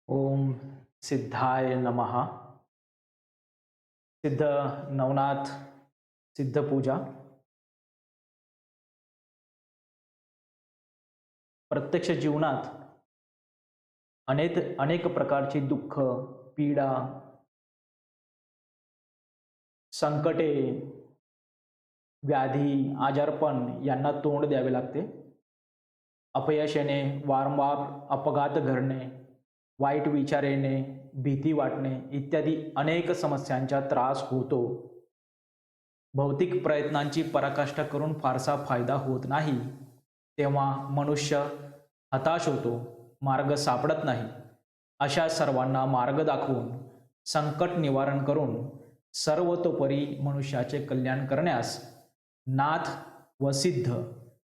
ओम सिद्धाय नमः. सिद्ध नवनाथ सिद्ध पूजा. प्रत्यक्ष जीवनात अनेक अनेक प्रकारची दुःख, पीडा, संकटे, व्याधी, आजारपण यांना तोंड द्यावे लागते. अपयश येणे, वारंवार अपघात घडणे, वाईट विचार येणे, भीती वाटणे इत्यादी अनेक समस्यांचा त्रास होतो. भौतिक प्रयत्नांची पराकाष्ठा करून फारसा फायदा होत नाही. तेव्हा मनुष्य हताश होतो, मार्ग सापडत नाही. अशा सर्वांना मार्ग दाखवून, संकट निवारण करून सर्वतोपरी मनुष्याचे कल्याण करण्यास नाथ व सिद्ध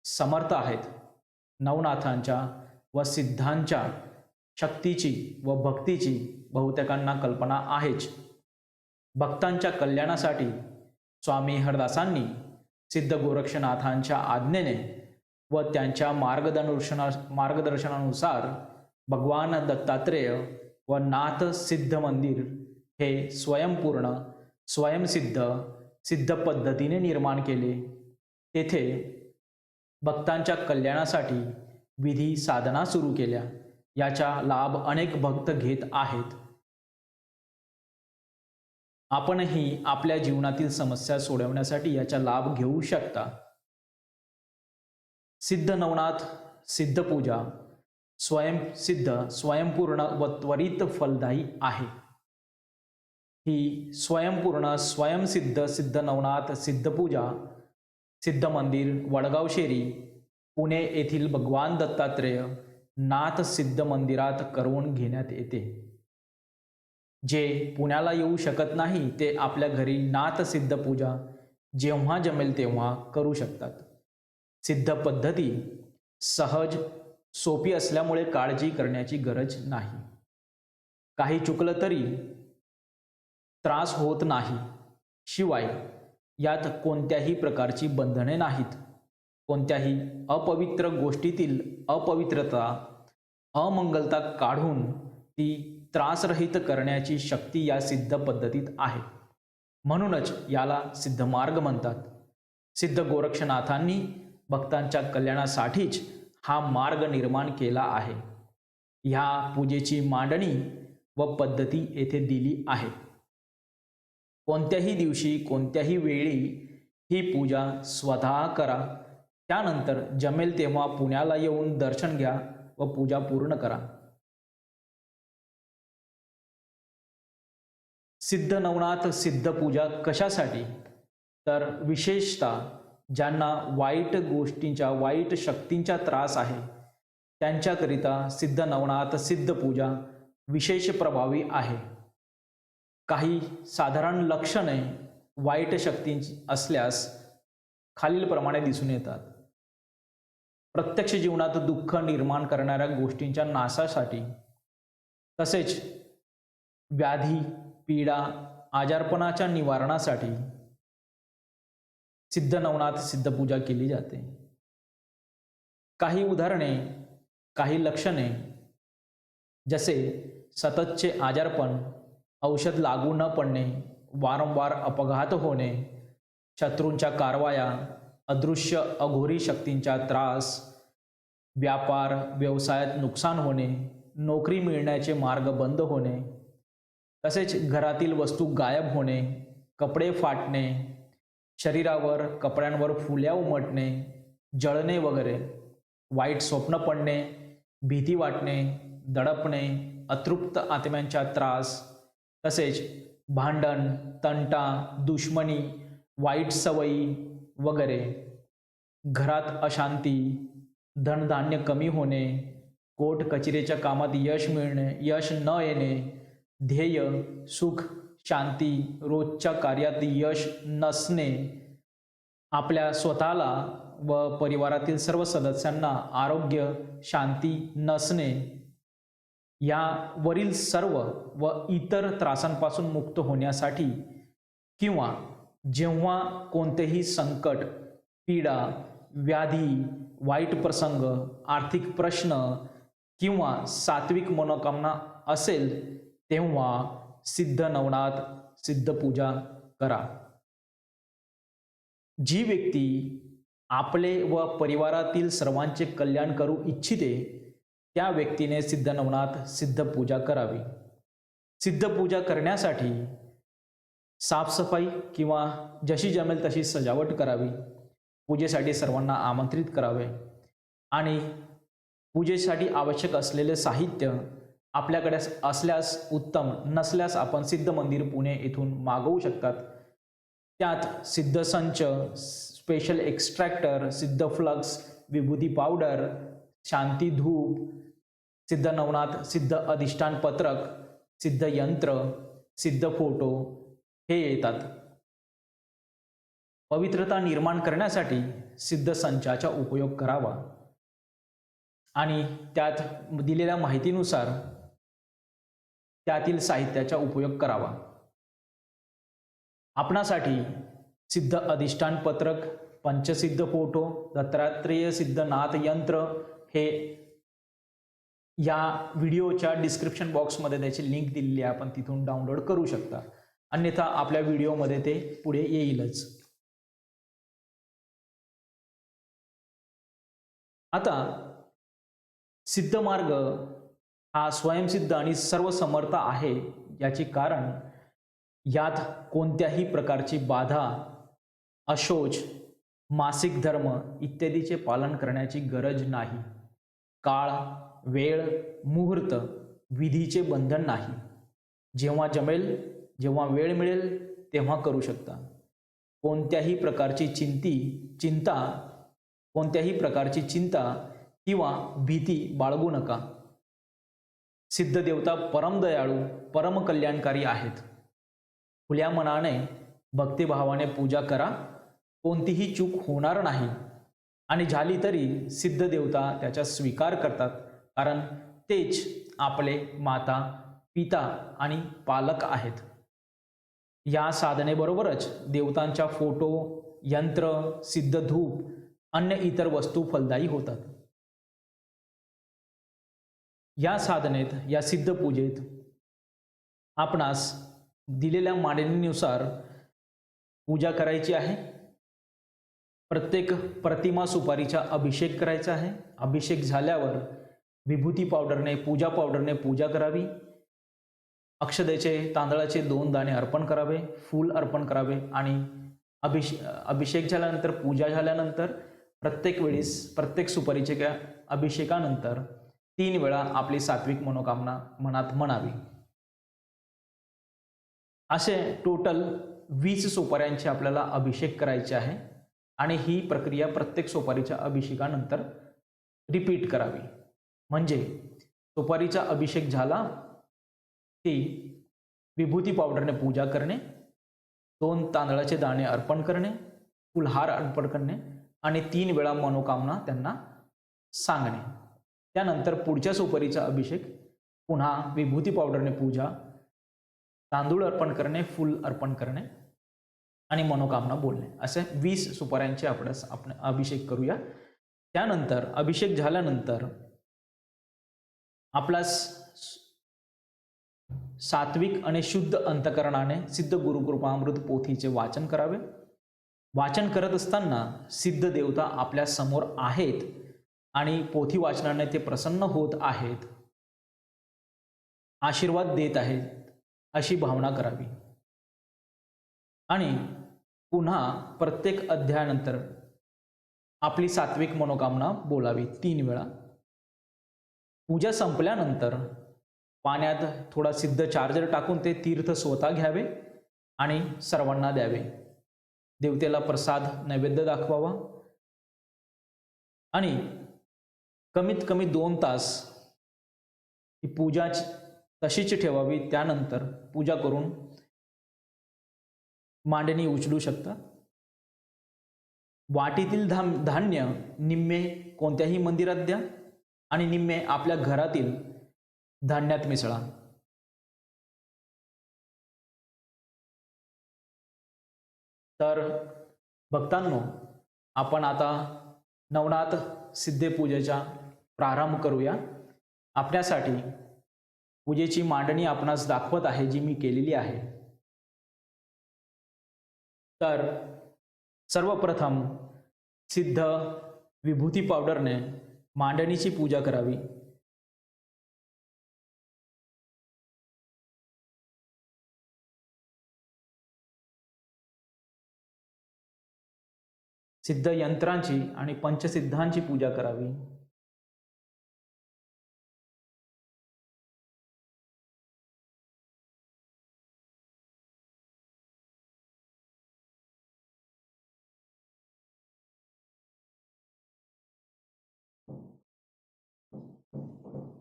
समर्थ आहेत. नवनाथांच्या व सिद्धांच्या शक्तीची व भक्तीची बहुतेकांना कल्पना आहेच. भक्तांच्या कल्याणासाठी स्वामी हरदासांनी सिद्ध गोरक्षनाथांच्या आज्ञेने व त्यांच्या मार्गदर्शनानुसार भगवान दत्तात्रेय व नाथ सिद्ध मंदिर हे स्वयंपूर्ण, स्वयंसिद्ध, सिद्ध पद्धतीने निर्माण केले. तेथे भक्तांच्या कल्याणासाठी विधी साधना सुरू केल्या. याचा लाभ अनेक भक्त घेत आहेत. आपणही आपल्या जीवनातील समस्या सोडवण्यासाठी याचा लाभ घेऊ शकता. सिद्ध नवनाथ सिद्ध पूजा स्वयंसिद्ध, स्वयंपूर्ण व त्वरित फलदायी आहे. ही स्वयंपूर्ण, स्वयंसिद्ध सिद्ध नवनाथ सिद्ध पूजा सिद्ध मंदिर, वडगाव शेरी, पुणे येथील भगवान दत्तात्रेय नाथ सिद्ध मंदिरात करवून घेण्यात येते. जे पुण्याला येऊ शकत नाही ते आपल्या घरी नाथ सिद्ध पूजा जेव्हा जमेल तेव्हा करू शकतात. सिद्ध पद्धती सहज, सोपी असल्यामुळे काळजी करण्याची गरज नाही. काही चुकलं तरी त्रास होत नाही. शिवाय यात कोणत्याही प्रकारची बंधने नाहीत. कोणत्याही अपवित्र गोष्टीतील अपवित्रता, अमंगलता काढून ती त्रासरहित करण्याची शक्ती या सिद्ध पद्धतीत आहे. म्हणूनच याला सिद्ध मार्ग म्हणतात. सिद्ध गोरक्षनाथांनी भक्तांच्या कल्याणासाठीच हा मार्ग निर्माण केला आहे. ह्या पूजेची मांडणी व पद्धती येथे दिली आहे. कोणत्याही दिवशी, कोणत्याही वेळी ही पूजा स्वतः करा. त्यानंतर जमेल तेव्हा पुण्याला येऊन दर्शन घ्या व पूजा पूर्ण करा. सिद्ध नवनाथ सिद्ध पूजा कशासाठी? तर विशेषतः ज्यांना वाईट गोष्टींचा, वाईट शक्तींचा त्रास आहे त्यांच्याकरिता सिद्ध नवनाथ सिद्ध पूजा विशेष प्रभावी आहे. काही साधारण लक्षणे वाईट शक्तींची असल्यास खालीलप्रमाणे दिसून येतात. प्रत्यक्ष जीवनात दुःख निर्माण करणाऱ्या गोष्टींच्या नाशासाठी, तसेच व्याधी, पीडा, आजारपणाच्या निवारणासाठी सिद्ध नवनाथ सिद्ध पूजा केली जाते. काही उदाहरणे, काही लक्षणे जसे सततचे आजारपण, औषध लागू न पडणे, वारंवार अपघात होणे, शत्रूंच्या कारवाया, अदृश्य अघोरी शक्तींचा त्रास, व्यापार व्यवसायात नुकसान होणे, नोकरी मिळण्याचे मार्ग बंद होणे, तसेच घरातील वस्तू गायब होणे, कपडे फाटणे, शरीरावर कपड्यांवर फुल्या उमटणे, जळणे वगैरे, वाईट स्वप्न पडणे, भीती वाटणे, दडपणे, अतृप्त आत्म्यांचा त्रास, तसेच भांडण, तंटा, दुश्मनी, वाईट सवयी वगैरे, घरात अशांती, धनधान्य कमी होणे, कोर्ट कचेरीच्या कामात यश मिळणे, यश न येणे, ध्येय, सुख, शांती, रोजच्या कार्यात यश नसणे, आपल्या स्वतःला व परिवारातील सर्व सदस्यांना आरोग्य, शांती नसणे, यावरील सर्व व इतर त्रासांपासून मुक्त होण्यासाठी किंवा जेव्हा कोणतेही संकट, पीडा, व्याधी, वाईट प्रसंग, आर्थिक प्रश्न किंवा सात्विक मनोकामना असेल तेव्हा सिद्ध नवनाथ सिद्ध पूजा करा. जी व्यक्ती आपले व परिवारातील सर्वांचे कल्याण करू इच्छिते त्या व्यक्तीने सिद्ध नवनाथ सिद्ध पूजा करावी. सिद्ध पूजा करण्यासाठी साफसफाई किंवा जशी जमेल तशी सजावट करावी. पूजेसाठी सर्वांना आमंत्रित करावे आणि पूजेसाठी आवश्यक असलेले साहित्य आपल्याकडे असल्यास उत्तम, नसल्यास आपण सिद्ध मंदिर पुणे येथून मागवू शकतात. त्यात सिद्ध संच, स्पेशल एक्स्ट्रॅक्टर, सिद्ध फ्लक्स, विभूती पावडर, शांती धूप, सिद्ध नवनाथ सिद्ध अधिष्ठान पत्रक, सिद्ध यंत्र, सिद्ध फोटो हे येतात. पवित्रता निर्माण करण्यासाठी सिद्ध संचाचा उपयोग करावा आणि त्यात दिलेल्या माहितीनुसार त्यातील साहित्याचा उपयोग करावा. आपणासाठी सिद्ध अधिष्ठान पत्रक, पंचसिद्ध फोटो, दत्तात्रेय सिद्ध नाथ यंत्र हे या व्हिडिओच्या डिस्क्रिप्शन बॉक्समध्ये त्याची लिंक दिलेली आहे, आपण तिथून डाउनलोड करू शकता. अन्यथा आपल्या व्हिडिओमध्ये ते पुढे येईलच. आता सिद्ध मार्ग हा स्वयंसिद्ध आणि सर्वसमर्थ आहे. याचे कारण यात कोणत्याही प्रकारची बाधा, अशोच, मासिक धर्म इत्यादीचे पालन करण्याची गरज नाही. काळ, वेळ, मुहूर्त, विधीचे बंधन नाही. जेव्हा जमेल, जेव्हा वेळ मिळेल तेव्हा करू शकता. कोणत्याही प्रकारची चिंता किंवा भीती बाळगू नका. सिद्ध देवता परम दयाळू, परम कल्याणकारी आहेत. खुल्या मनाने, भक्तिभावाने पूजा करा. कोणतीही चूक होणार नाही आणि झाली तरी सिद्ध देवता त्याचा स्वीकार करतात, कारण तेच आपले माता, पिता आणि पालक आहेत. या साधनेबरोबरच देवतांच्या फोटो, यंत्र, सिद्ध धूप, अन्य इतर वस्तू फलदायी होतात. या साधनेत, या सिद्ध पूजेत आपणास दिलेल्या मांडणीनुसार पूजा करायची आहे. प्रत्येक प्रतिमा सुपारीचा अभिषेक करायचा आहे. अभिषेक झाल्यावर विभूती पावडरने, पूजा पावडरने पूजा करावी. अक्षतेचे, तांदळाचे 2 दाणे अर्पण करावे, फूल अर्पण करावे आणि अभिषेक झाल्यानंतर, पूजा झाल्यानंतर प्रत्येक वेळेस, प्रत्येक सुपारीच्या अभिषेकानंतर 3 वेळा आपली सात्विक मनोकामना मनात म्हणावी. असे टोटल 20 सुपाऱ्यांचे आपल्याला अभिषेक करायचे आहे आणि ही प्रक्रिया प्रत्येक सुपारीच्या अभिषेकानंतर रिपीट करावी. म्हणजे सुपारीचा अभिषेक झाला की विभूती पावडरने पूजा करणे, 2 तांदळाचे दाणे अर्पण करणे, फुलहार अर्पण करणे आणि 3 वेळा मनोकामना त्यांना सांगणे. त्यानंतर पुढच्या सुपारीचा अभिषेक पुन्हा विभूती पावडरने पूजा, तांदूळ अर्पण करणे, फूल अर्पण करणे आणि मनोकामना बोलणे. असे 20 सुपाऱ्यांचे आपण अभिषेक करूया. त्यानंतर अभिषेक झाल्यानंतर आपला सात्विक आणि शुद्ध अंतकरणाने सिद्ध गुरुकृपामृत पोथीचे वाचन करावे. वाचन करत असताना सिद्ध देवता आपल्या समोर आहेत आणि पोथी वाचनाने ते प्रसन्न होत आहेत, आशीर्वाद देत आहेत, अशी भावना करावी. आणि पुन्हा प्रत्येक अध्यायानंतर आपली सात्विक मनोकामना बोलावी 3 वेळा. पूजा संपल्यानंतर पाण्यात थोडा सिद्ध चार्जर टाकून ते तीर्थ स्वतः घ्यावे आणि सर्वांना द्यावे. देवतेला प्रसाद नैवेद्य दाखवावा आणि कमीत कमी 2 तास ही पूजा तशीच ठेवावी. त्यानंतर पूजा करून मांडणी उचलू शकता. वाटीतील धान्य निम्मे कोणत्याही मंदिरात द्या आणि निम्मे आपल्या घरातील धान्यात मिसळा. तर भक्तांनो, आपण आता नवनाथ सिद्धे पूजेचा प्रारंभ करूया. आपल्यासाठी पूजेची मांडणी आपणास दाखवत आहे जी मी केलेली आहे. तर सर्वप्रथम सिद्ध विभूती पावडरने मांडणीची पूजा करावी. सिद्ध यंत्रांची आणि पंचसिद्धांची पूजा करावी.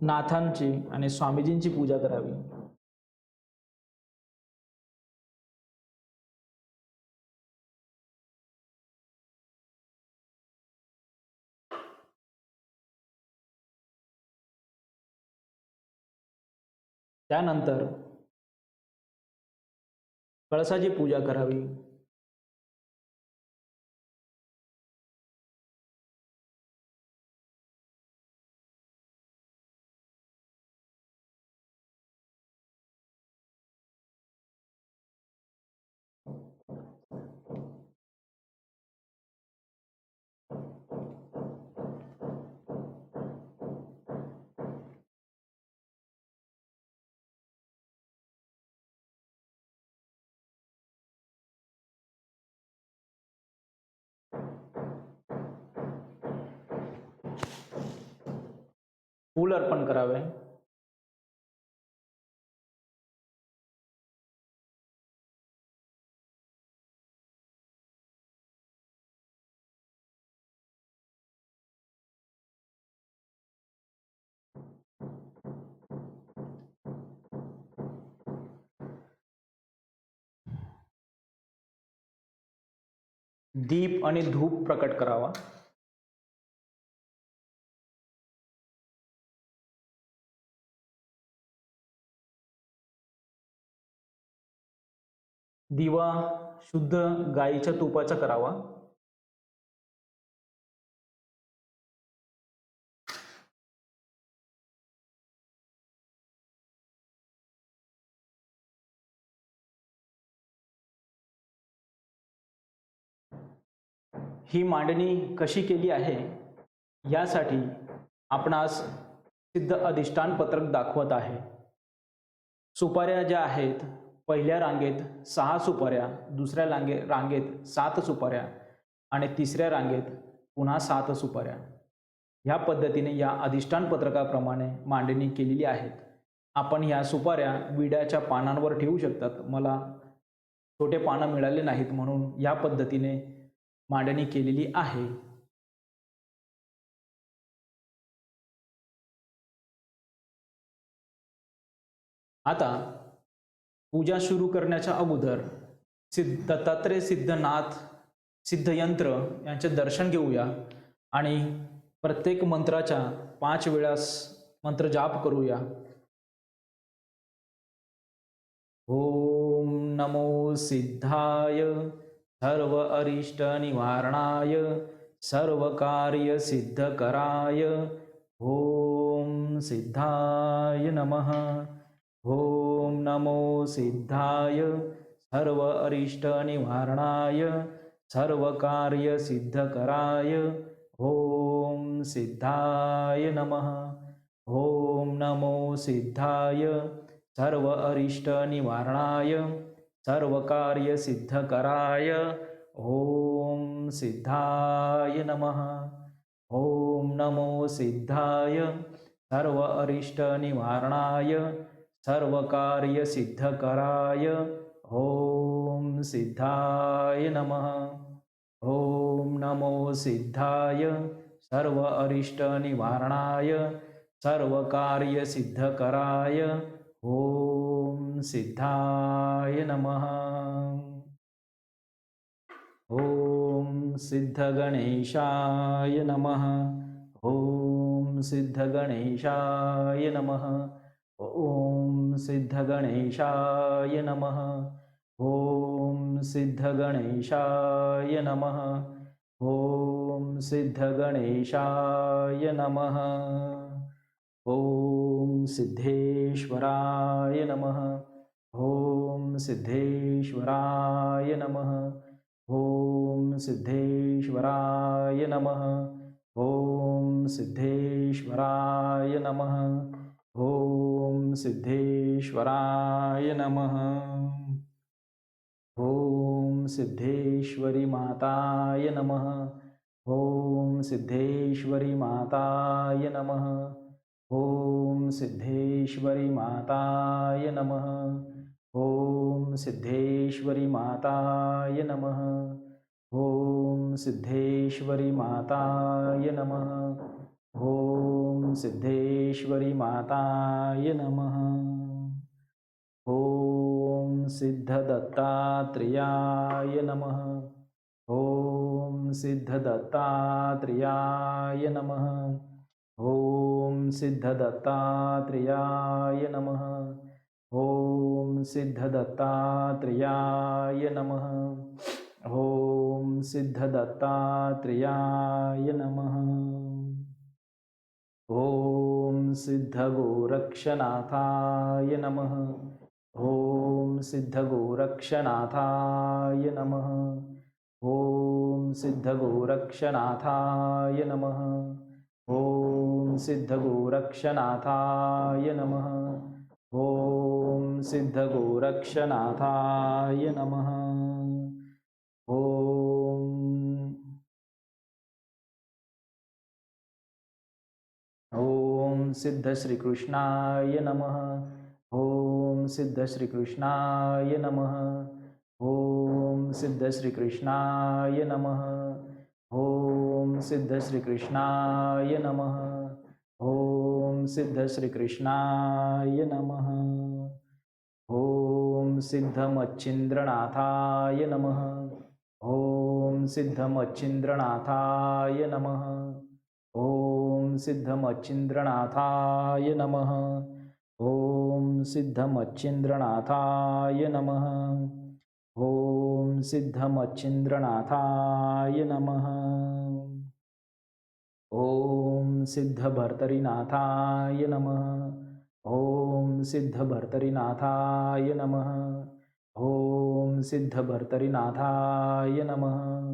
नाथांची आणि स्वामीजींची पूजा करावी. त्यानंतर कळसाची पूजा करावी. फूल अर्पण करावे. दीप आणि धूप प्रकट करावा. दिवा शुद्ध गाईच्या तुपाचा करावा. ही मांडणी कशी केली आहे यासाठी आपणास सिद्ध अधिष्ठान पत्रक दाखवत आहे. सुपाऱ्या ज्या आहेत, पहिल्या रांगेत 6 सुपाऱ्या, दुसऱ्या रांगेत 7 सुपाऱ्या आणि तिसऱ्या रांगेत पुन्हा 7 सुपाऱ्या. ह्या पद्धतीने या अधिष्ठान पत्रकाप्रमाणे मांडणी केलेली आहेत. आपण ह्या सुपाऱ्या विड्याच्या पानांवर ठेवू शकतात. मला छोटे पानं मिळाले नाहीत म्हणून या पद्धतीने मांडणी केलेली आहे. आता पूजा सुरू करण्याच्या अगोदर दत्तात्रय सिद्धनाथ सिद्धयंत्र यांचे दर्शन घेऊया आणि प्रत्येक मंत्राच्या 5 वेळास मंत्र जाप करूया. ओम नमो सिद्धाय सर्व अरिष्ट निवारणाय सर्व कार्य सिद्धकराय ओम सिद्धाय नमः. ओम नमो सिद्धाय सर्व अरिष्ट निवारणाय सर्व कार्य सिद्धकराय ओम सिद्धाय नमः. ओम नमो सिद्धाय सर्व अरिष्ट निवारणाय सर्व कार्य सिद्धकराय ओम सिद्धाय नमः. ओम नमो सिद्धाय सर्व अरिष्ट निवारणाय सर्व कार्य सिद्धकराय ओम सिद्धाय नमः. ओम नमो सिद्धाय सर्व अरिष्ट निवारणाय सर्व कार्य सिद्धकराय ओम सिद्धाय नमः. ओम सिद्ध गणेशाय नमः. ओम सिद्ध गणेशाय नमः. ओम सिद्ध गणेशाय नमः. ओम सिद्ध गणेशाय नमः. ओम सिद्ध गणेशाय नमः. ओम सिद्धेश्वराय नमः. ओम सिद्धेश्वराय नमः. ओम सिद्धेश्वराय नमः. ओम सिद्धेश्वराय नमः. ओम सिद्धेश्वराय नमः. ओम सिद्धेश्वरी माताय नमः. ओम सिद्धेश्वरी माताय नमः. ओम सिद्धेश्वरी माताय नमः. ओम सिद्धेश्वरी माताय नमः. ओम सिद्धेश्वरी माताय नमः. ओम सिद्धेश्वरी माताय नमः. ओम सिद्धदत्तात्रेयाय नमः. ओम सिद्धदत्तात्रेयाय नमः. ओम सिद्धदत्तात्रेयाय नमः. ओम सिद्धदत्तात्रेयाय नमः. ओम सिद्धदत्तात्रेयाय नमः. ओम सिद्धगोरक्षनाथाय नमः. ओम सिद्धगोरक्षनाथाय नमः. ओम सिद्धगोरक्षनाथाय नमः. ओम सिद्धगोरक्षनाथाय नमः. ओम सिद्धगोरक्षनाथाय नमः. ओम सिद्ध श्रीकृष्णाय नमः. ओम सिद्ध श्रीकृष्णाय नमः. ओम सिद्ध श्रीकृष्णाय नमः. ओम सिद्ध श्रीकृष्णाय नमः. ओम सिद्ध श्रीकृष्णाय नमः. ओम सिद्धमच्छिन्द्रनाथाय नमः. ओम सिद्धमच्छिन्द्रनाथाय नमः. ओम सिद्धमच्छिन्द्रनाथाय नमः. ओम सिद्धमच्छिन्द्रनाथाय नमः. ओम सिद्धमच्छिन्द्रनाथाय नमः. ओम सिद्धभर्तरीनाथाय नमः. ओम सिद्धभर्तरीनाथाय नमः. ओम सिद्धभर्तरीनाथाय नमः.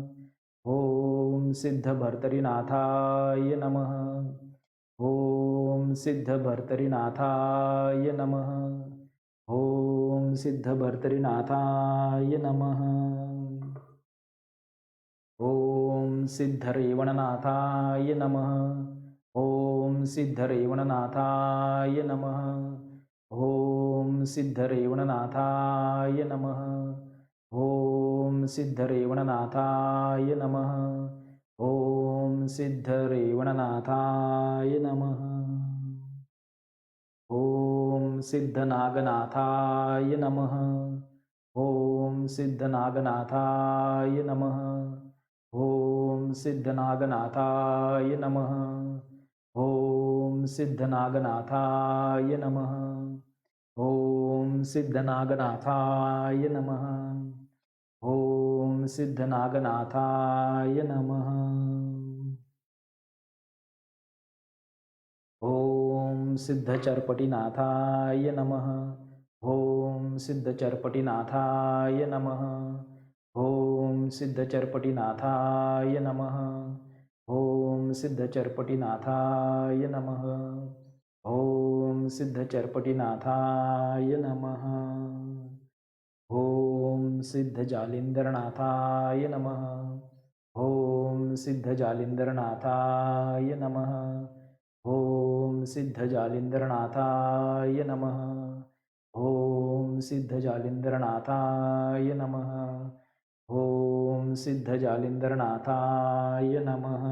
ओम सिद्धभर्तरीनाथाय नमः. ओम सिद्धभर्तरीनाथाय नमः. ओम सिद्धभर्तरीनाथाय नमः. ओम सिद्धरेवणनाथाय नमः. ओम सिद्धरेवणनाथाय नमः. ओम सिद्धरेवणनाथाय नमः. ओम सिद्धरेवणनाथाय नमः. ओम सिद्धरेवणनाथाय नमः. ओम सिद्धनागनाथाय नमः. ओम सिद्धनागनाथाय नमः. ओम सिद्धनागनाथाय नमः. ओम सिद्धनागनाथाय नमः. ओम सिद्धनागनाथाय नमः. ओम सिद्धनागनाथाय नमः. ओम सिद्धचर्पटिनाथाय नमः. ओम सिद्धचर्पटिनाथाय नमः. ओम सिद्धचर्पटिनाथाय नमः. ओम सिद्धचर्पटिनाथाय नमः. ओम सिद्धचर्पटिनाथाय नमः. ओम सिद्धजालिंदरनाथाय नमः. ओम सिद्धजालिंदरनाथाय नमः. ओम सिद्धजालिंदरनाथाय नमः. ओम सिद्धजालिंदरनाथाय नमः. ओम सिद्धजालिंदरनाथाय नमः.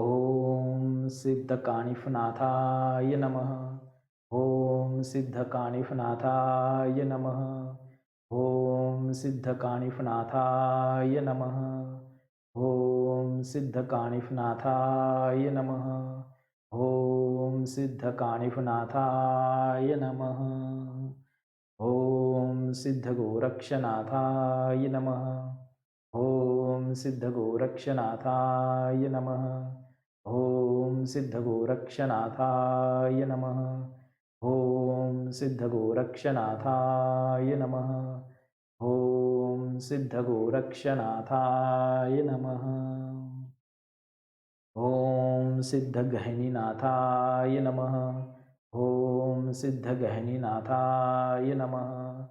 ओम सिद्धकानिफनाथाय नमः. ओम सिद्धकानिफनाथाय नमः. ओम सिद्धकानिफनाथाय नमः. ओम सिद्धकानिफनाथाय नमः. ओम सिद्धकानिफनाथाय नमः. ओम सिद्धगोरक्षनाथाय नमः. ओम सिद्धगोरक्षनाथाय नमः. ओम सिद्धगोरक्षनाथाय नमः. ओम सिद्धगोरक्षनाथाय नमः. ओम सिद्धगोरक्षनाथाय नमः. ओम सिद्धगहिनीनाथाय नमः. ओम सिद्धगहिनीनाथाय नमः.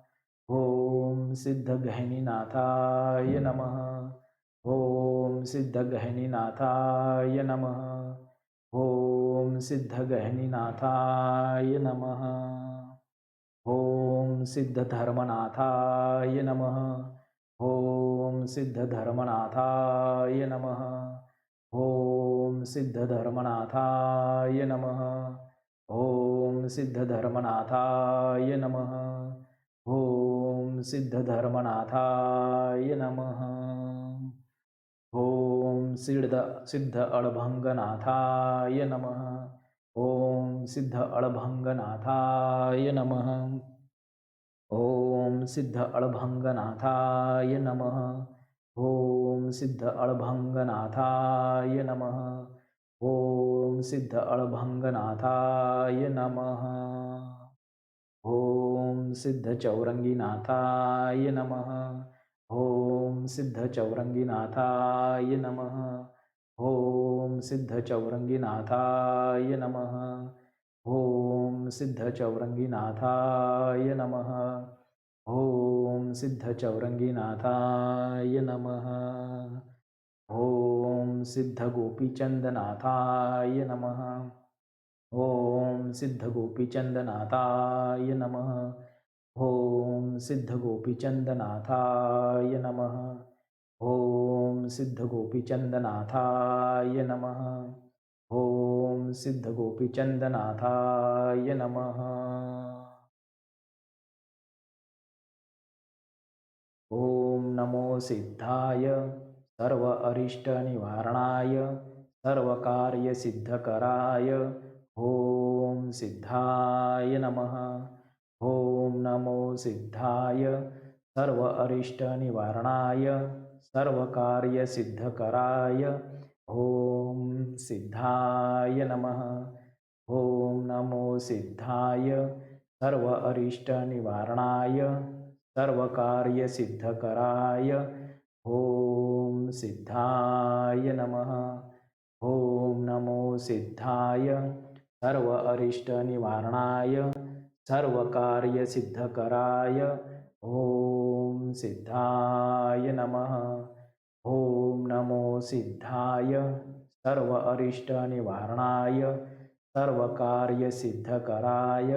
ओम सिद्धगहिनीनाथाय नमः. ओम सिद्धगहिनीनाथाय नमः. ओम सिद्धगहिनीनाथाय नमः. ओम सिद्धधर्मनाथाय नमः. ओम सिद्धधर्मनाथाय नमः. ओम सिद्धधर्मनाथाय नमः. ओम सिद्धधर्मनाथाय नमः. ओम सिद्धधर्मनाथाय नमः. ओम सिद्ध अळभंगनाथाय नमः. ओम सिद्ध अळभंगनाथाय नमः. ओम सिद्ध अळभंगनाथाय नमः. ओम सिद्ध अळभंगनाथाय नमः. ओम सिद्ध अळभंगनाथाय नमः. ओम सिद्ध चौरंगीनाथाय नमः. ओम सिद्ध चौरंगीनाथाय नमः. ओम सिद्ध चौरंगीनाथाय नमः. ओम सिद्ध चौरंगीनाथाय नमः. ओम सिद्ध चौरंगीनाथाय नमः. ओम सिद्ध गोपीचंदनाथाय नमः. ओम सिद्ध गोपीचंदनाथाय नमः. ओम सिद्ध गोपीचंदनाथाय नमः. ओम सिद्ध गोपीचंदनाथाय नमः. ओम सिद्ध गोपीचंदनाथाय नमः. ओम नमो सिद्धाय सर्व अरिष्ट निवारणाय सर्व कार्य सिद्धकराय ओम सिद्धाय नमः. ओम नमो सिद्धाय सर्व अरिष्ट निवारणाय सर्व कार्य सिद्धकराय ओम सिद्धाय नमः. ओम नमो सिद्धाय सर्व अरिष्ट निवारणाय सर्व कार्य सिद्धकराय ओम सिद्धाय नमः. ओम नमो सिद्धाय सर्व अरिष्ट निवारणाय सर्व कार्य सिद्धकराय ओम सिद्धाय नमः. ओम नमो सिद्धाय सर्व अरिष्ट निवारणाय सर्व कार्य सिद्धकराय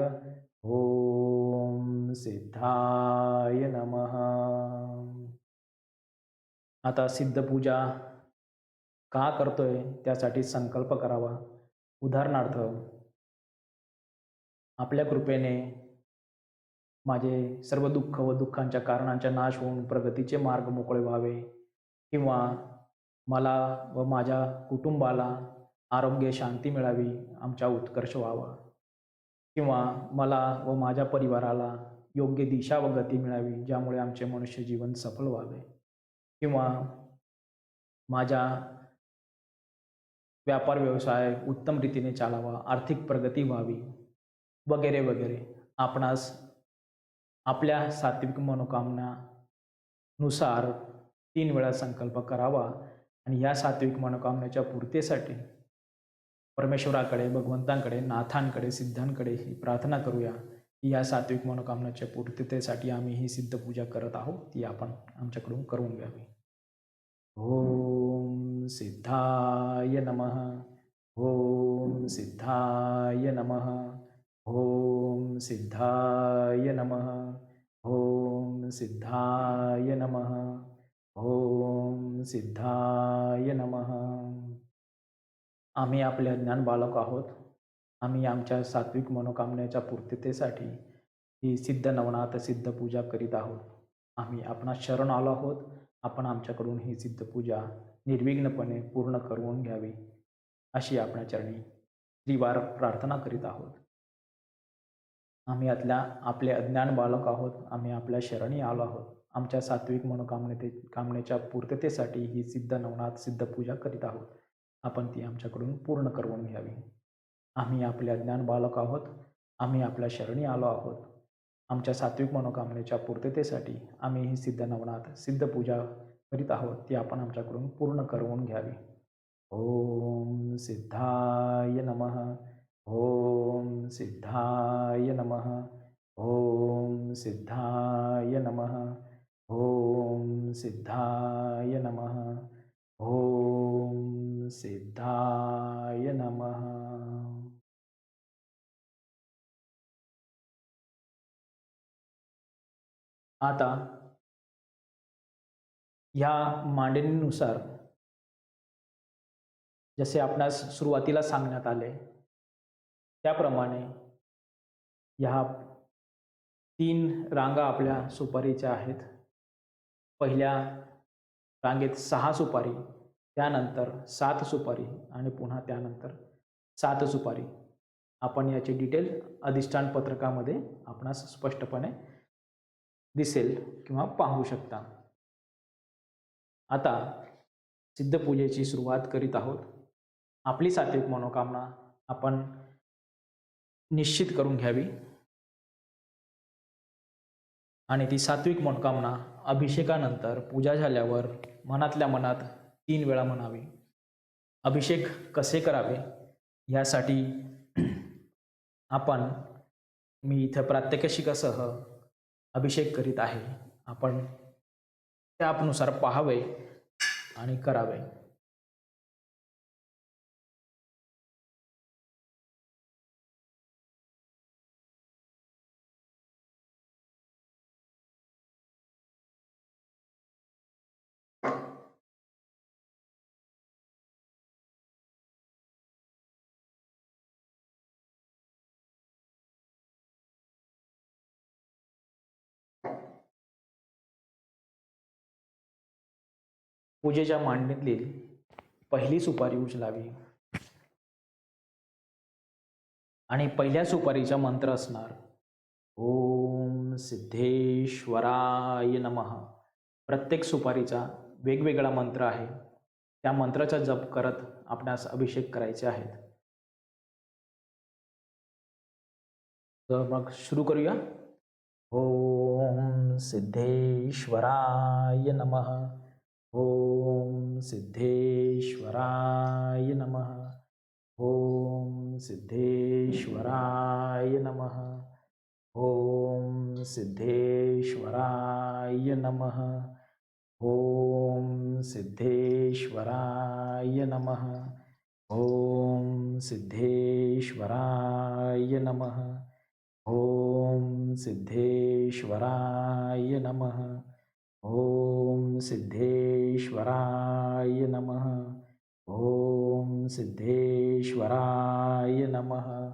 ओम सिद्धाय नमः. आता सिद्धपूजा का करतोय त्यासाठी संकल्प करावा. उदाहरणार्थ, आपल्या कृपेने माझे सर्व दुःख व दुःखांच्या कारणांचा नाश होऊन प्रगतीचे मार्ग मोकळे व्हावे, किंवा मला व माझ्या कुटुंबाला आरोग्य शांती मिळावी, आमचा उत्कर्ष व्हावा, किंवा मला व माझ्या परिवाराला योग्य दिशा व गती मिळावी ज्यामुळे आमचे मनुष्य जीवन सफल व्हावे, किंवा माझ्या व्यापार व्यवसाय उत्तम रीतीने चालावा, आर्थिक प्रगती व्हावी वगैरे वगैरे. आपणास आपल्या सात्विक मनोकामनानुसार 3 वेळा संकल्प करावा आणि या सात्विक मनोकामनेच्या पूर्तीसाठी परमेश्वराकडे, भगवंतांकडे, नाथांकडे, सिद्धांकडे ही प्रार्थना करूया की या सात्विक मनोकामनेच्या पूर्ततेसाठी आम्ही ही सिद्ध पूजा करत आहोत, ती आपण आमच्याकडून करून घ्यावी. ओम सिद्धाय नमः. ओम सिद्धाय नमः. ओम सिद्धाय नमः. ओम सिद्धाय नमः. ओम सिद्धाय नमः. आम्ही आपले ज्ञान बालक आहोत. आम्ही आमच्या सात्विक मनोकामनेच्या पूर्ततेसाठी ही सिद्ध नवनाथ सिद्ध पूजा करीत आहोत. आम्ही आपणास शरण आलो आहोत. आपण आमच्याकडून ही सिद्ध पूजा निर्विघ्नपणे पूर्ण करून घ्यावी अशी आपल्या चरणी त्रिवार प्रार्थना करीत आहोत. आम्ही आपले अज्ञान बालक आहोत. आम्ही आपल्या शरणी आलो आहोत. आमच्या सात्विक कामनेच्या पूर्ततेसाठी ही सिद्ध नवनाथ सिद्ध पूजा करीत आहोत. आपण ती आमच्याकडून पूर्ण करवून घ्यावी. आम्ही आपले अज्ञान बालक आहोत. आम्ही आपल्या शरणी आलो आहोत. आमच्या सात्विक मनोकामनेच्या पूर्ततेसाठी आम्ही ही सिद्ध नवनाथ सिद्ध पूजा करीत आहोत, ती आपण आमच्याकडून पूर्ण करवून घ्यावी. ओम सिद्धाय नमः. ओम सिद्धाय नमः. ओम सिद्धाय नमः. ओम सिद्धाय नमः. ओम सिद्धाय नमः. आता ह्या मांडणीनुसार जसे आपणास सुरुवातीला सांगण्यात आले त्याप्रमाणे ह्या 3 रांगा आपल्या सुपारीच्या आहेत. पहिल्या रांगेत 6 सुपारी, त्यानंतर 7 सुपारी आणि पुन्हा त्यानंतर 7 सुपारी. आपण याचे डिटेल अधिष्ठान पत्रकामध्ये आपणास स्पष्टपणे दिसेल किंवा पाहू शकता. आता सिद्धपूजेची सुरुवात करीत आहोत. आपली सात्विक मनोकामना आपण निश्चित करून घ्यावी आणि ती सात्विक मनोकामना अभिषेकानंतर पूजा झाल्यावर मनातल्या मनात 3 वेळा म्हणावी. अभिषेक कसे करावे यासाठी मी इथं प्रात्यक्षिकासह अभिषेक करीत आहे. आपण त्यानुसार पाहावे आणि करावे. पूजेच्या मांडणीतली पहिली सुपारी उचलावी आणि पहिल्या सुपारीचा मंत्र असणार ओम सिद्धेश्वराय नमः. प्रत्येक सुपारीचा वेगवेगळा मंत्र आहे. त्या मंत्राचा जप करत आपणास अभिषेक करायचे आहेत. तर मग सुरू करूया. ओम सिद्धेश्वराय नमः. ओम सिद्धेश्वराय नमः. ओम सिद्धेश्वराय नमः. ओम सिद्धेश्वराय नमः. ओम सिद्धेश्वराय नमः. ओम सिद्धेश्वराय नमः. ओम सिद्धेश्वराय नमः. ओम सिद्धेश्वराय नमः. ओम सिद्धेश्वराय नमः.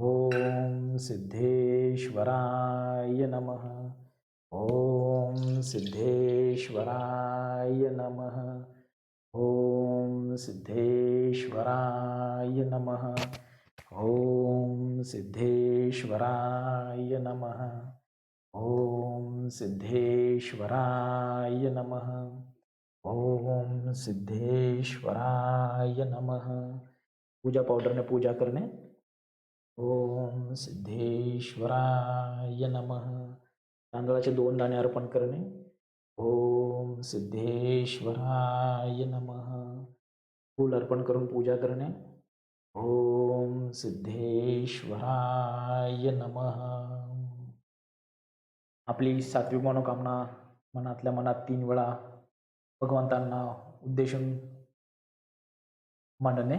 ओम सिद्धेश्वराय नमः. ओम सिद्धेश्वराय नमः. ओम सिद्धेश्वराय नमः. ओम सिद्धेश्वराय नमः. ओम सिद्धेश्वराय नमः. ओम सिद्धेश्वराय नमः. पूजा पावडरने पूजा करणे. ओम सिद्धेश्वराय नमः. तांदळाचे 2 दाणे अर्पण करणे. ओम सिद्धेश्वराय नमः. फूल अर्पण करून पूजा करणे. ओम सिद्धेश्वराय नमः. आपली सात्विक मनोकामना मनातल्या मनात 3 वेळा भगवंतांना उद्देशून म्हणणे.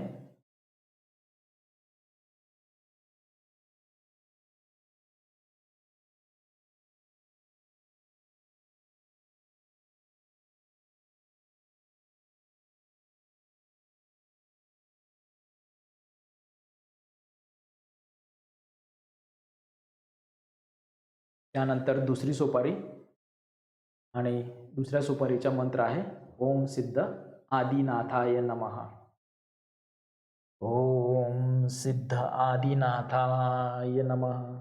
त्यानंतर दुसरी सुपारी आणि दुसऱ्या सुपारीचा मंत्र आहे ओम सिद्ध आदिनाथाय नमः. ओम सिद्ध आदिनाथाय नमः.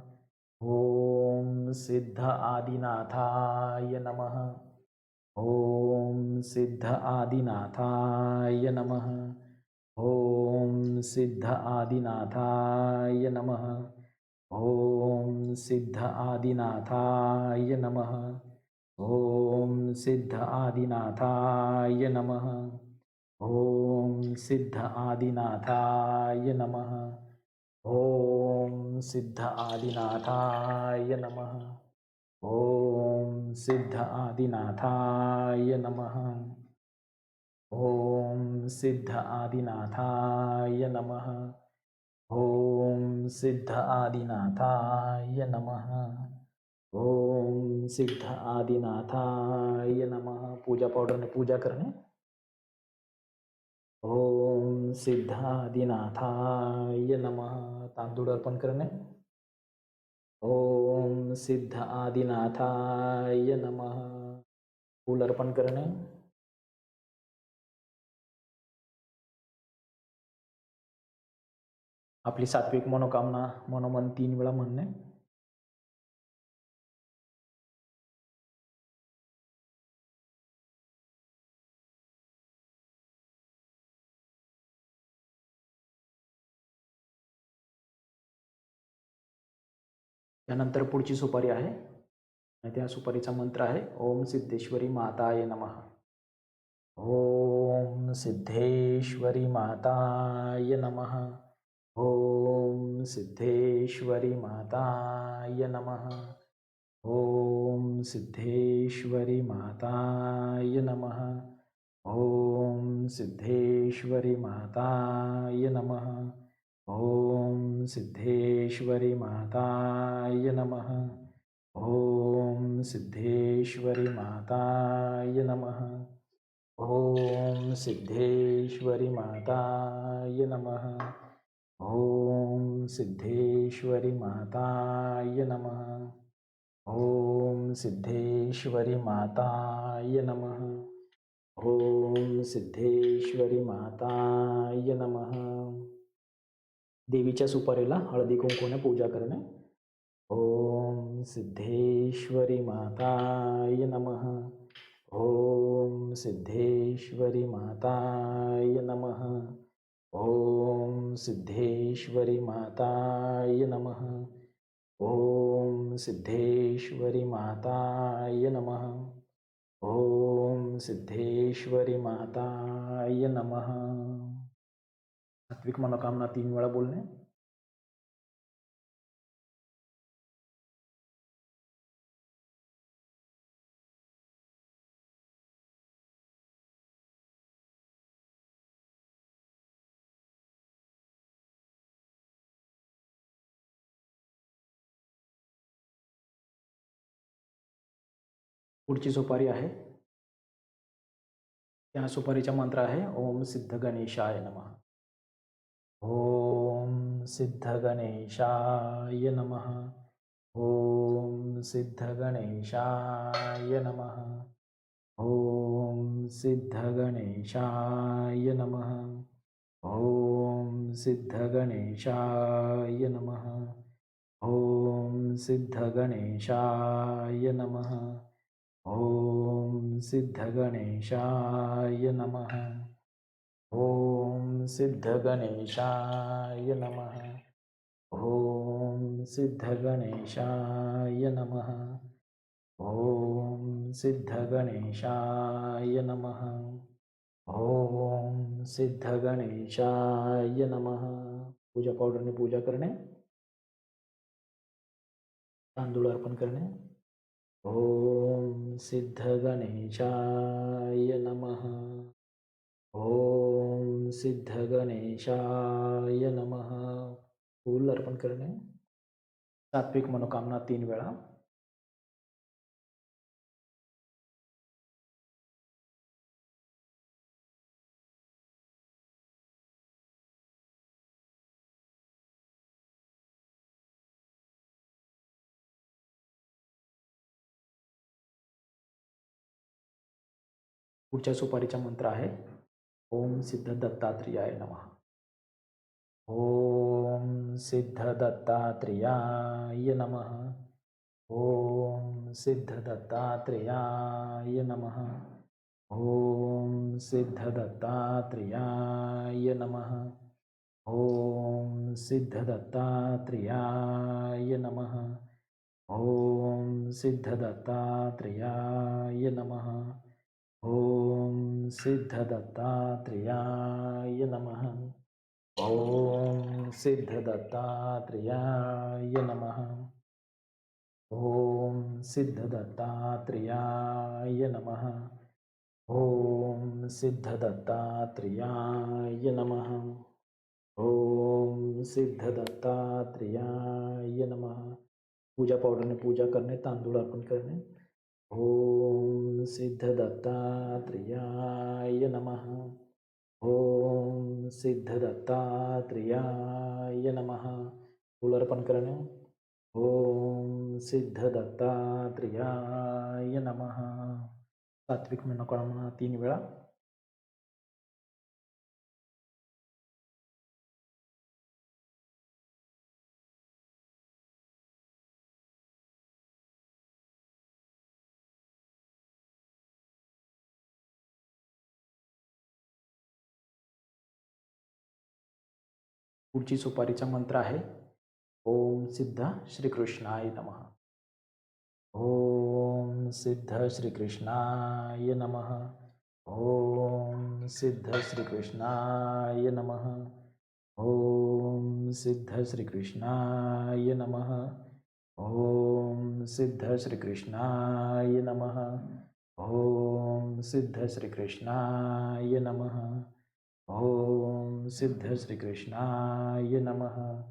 ओम सिद्ध आदिनाथाय नमः. ओम सिद्ध आदिनाथाय नमः. ओम सिद्ध आदिनाथाय नमः. ओम सिद्ध आदिनाथाय नमः. ओम सिद्ध आदिनाथाय नमः. ओम सिद्ध आदिनाथाय नमः. ओम सिद्ध आदिनाथाय नमः. ओम सिद्ध आदिनाथाय नमः. ओम सिद्ध आदिनाथाय नमः. ओम सिद्ध आदिनाथाय नमः. ओम सिद्ध आदिनाथाय नमः. पूजा पावडरने पूजा करणे. ओम सिद्ध आदिनाथाय नमः. तांदूळ अर्पण करणे. ओम सिद्ध आदिनाथाय नमः. फूल अर्पण करणे. आपली सात्विक मनोकामना मनोमन 3 वेळा म्हणणे. त्यानंतर पुढची सुपारी आहे आणि त्या सुपारीचा मंत्र आहे ओम सिद्धेश्वरी माताय नमः. ओम सिद्धेश्वरी माताय नमः. ओम सिद्धेश्वरी माताय नमः. ओम सिद्धेश्वरी माताय नमः. ओम सिद्धेश्वरी माताय नमः. ओम सिद्धेश्वरी माताय नमः. ओम सिद्धेश्वरी माताय नमः. ओम सिद्धेश्वरी माताय नमः. ओम सिद्धेश्वरी माताय नमः. ओम सिद्धेश्वरी माताय नमः. ओम सिद्धेश्वरी माताय नमः. देवीच्या सुपारीला हळदी कुंकूने पूजा करणे. ओम सिद्धेश्वरी माताय नमः. ओम सिद्धेश्वरी माताय नमः. ओम सिद्धेश्वरी माताय नमः. ओम सिद्धेश्वरी माताय नमः. ओम सिद्धेश्वरी माताय नमः. सात्विक मनोकामना 3 वेळा बोलणे. पुढची सुपारी आहे त्या सुपारीचा मंत्र आहे ओम सिद्ध गणेशाय नमः. ओम सिद्ध गणेशाय नमः. ओम सिद्ध गणेशाय नमः. ओम सिद्ध गणेशाय नमः. ओम सिद्ध गणेशाय नमः. ओम सिद्ध गणेशाय नमः. ओम सिद्ध गणेशाय नमः. ओम सिद्ध गणेशाय नमः. ओम सिद्ध गणेशाय नमः. ओम सिद्ध गणेशाय नमः. ओम सिद्ध गणेशाय नमः. पूजा पावडरने पूजा करणे. तांदूळ अर्पण करणे. ओम सिद्ध गणेशाय नमः. ओम सिद्ध गणेशाय नमः. फूल अर्पण करणे. सात्विक मनोकामना 3 वेळा. पुढच्या सुपारीचा मंत्र आहे ओम सिद्ध दत्तात्रेयाय नमः. ओम सिद्ध दत्तात्रेयाय नमः. ओम सिद्ध दत्तात्रेयाय नमः. ओम सिद्धदत्तात्रेयाय नमः। ओम सिद्धदत्तात्रेयाय नमः। ओम सिद्धदत्तात्रेयाय नमः। ओम सिद्धदत्तात्रेयाय नमः। ओम सिद्धदत्तात्रेयाय नमः। ओम सिद्धदत्तात्रेयाय नमः। ओम सिद्धदत्तात्रेयाय नमः। ओम सिद्धदत्तात्रेयाय नमः। पूजा पावडरने पूजा करणे, तांदूळ अर्पण करणे। ओम सिद्धदत्तात्रेयाय नमः। ओम सिद्धदत्तात्रेयाय नमः। फूल अर्पण करणे। ओम सिद्धदत्तात्रेयाय नमः। सात्विक मनोकामना 3 वेळा. पुढची सुपारीचा मंत्र आहे ओम सिद्ध श्रीकृष्णाय नमः. ओम सिद्ध श्रीकृष्णाय नमः. ओम सिद्ध श्रीकृष्णाय नमः. ओम सिद्ध श्रीकृष्णाय नमः. ओम सिद्ध श्रीकृष्णाय नमः. ओम सिद्ध श्रीकृष्णाय नमः. ओम सिद्ध श्रीकृष्णाय नमः.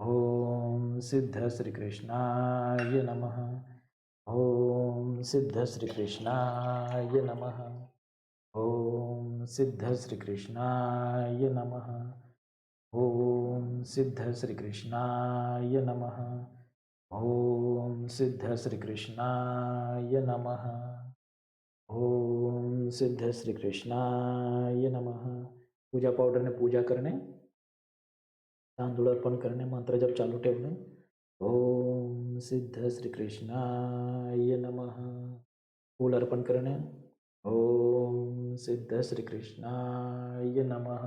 ओम सिद्ध श्रीकृष्णाय नमः. ओम सिद्ध श्रीकृष्णाय नमः. ओम सिद्ध श्रीकृष्णाय नमः. ओम सिद्ध श्रीकृष्णाय नमः. ओम सिद्ध श्रीकृष्णाय नमः. ओम सिद्ध श्रीकृष्णाय नमः. पूजा पावडरने पूजा करणे, तांदूळ अर्पण करणे, मंत्र जप चालू ठेवणे. ओम सिद्ध श्रीकृष्णाय नमः. फूल अर्पण करणे. ओम सिद्ध श्रीकृष्णाय नमः.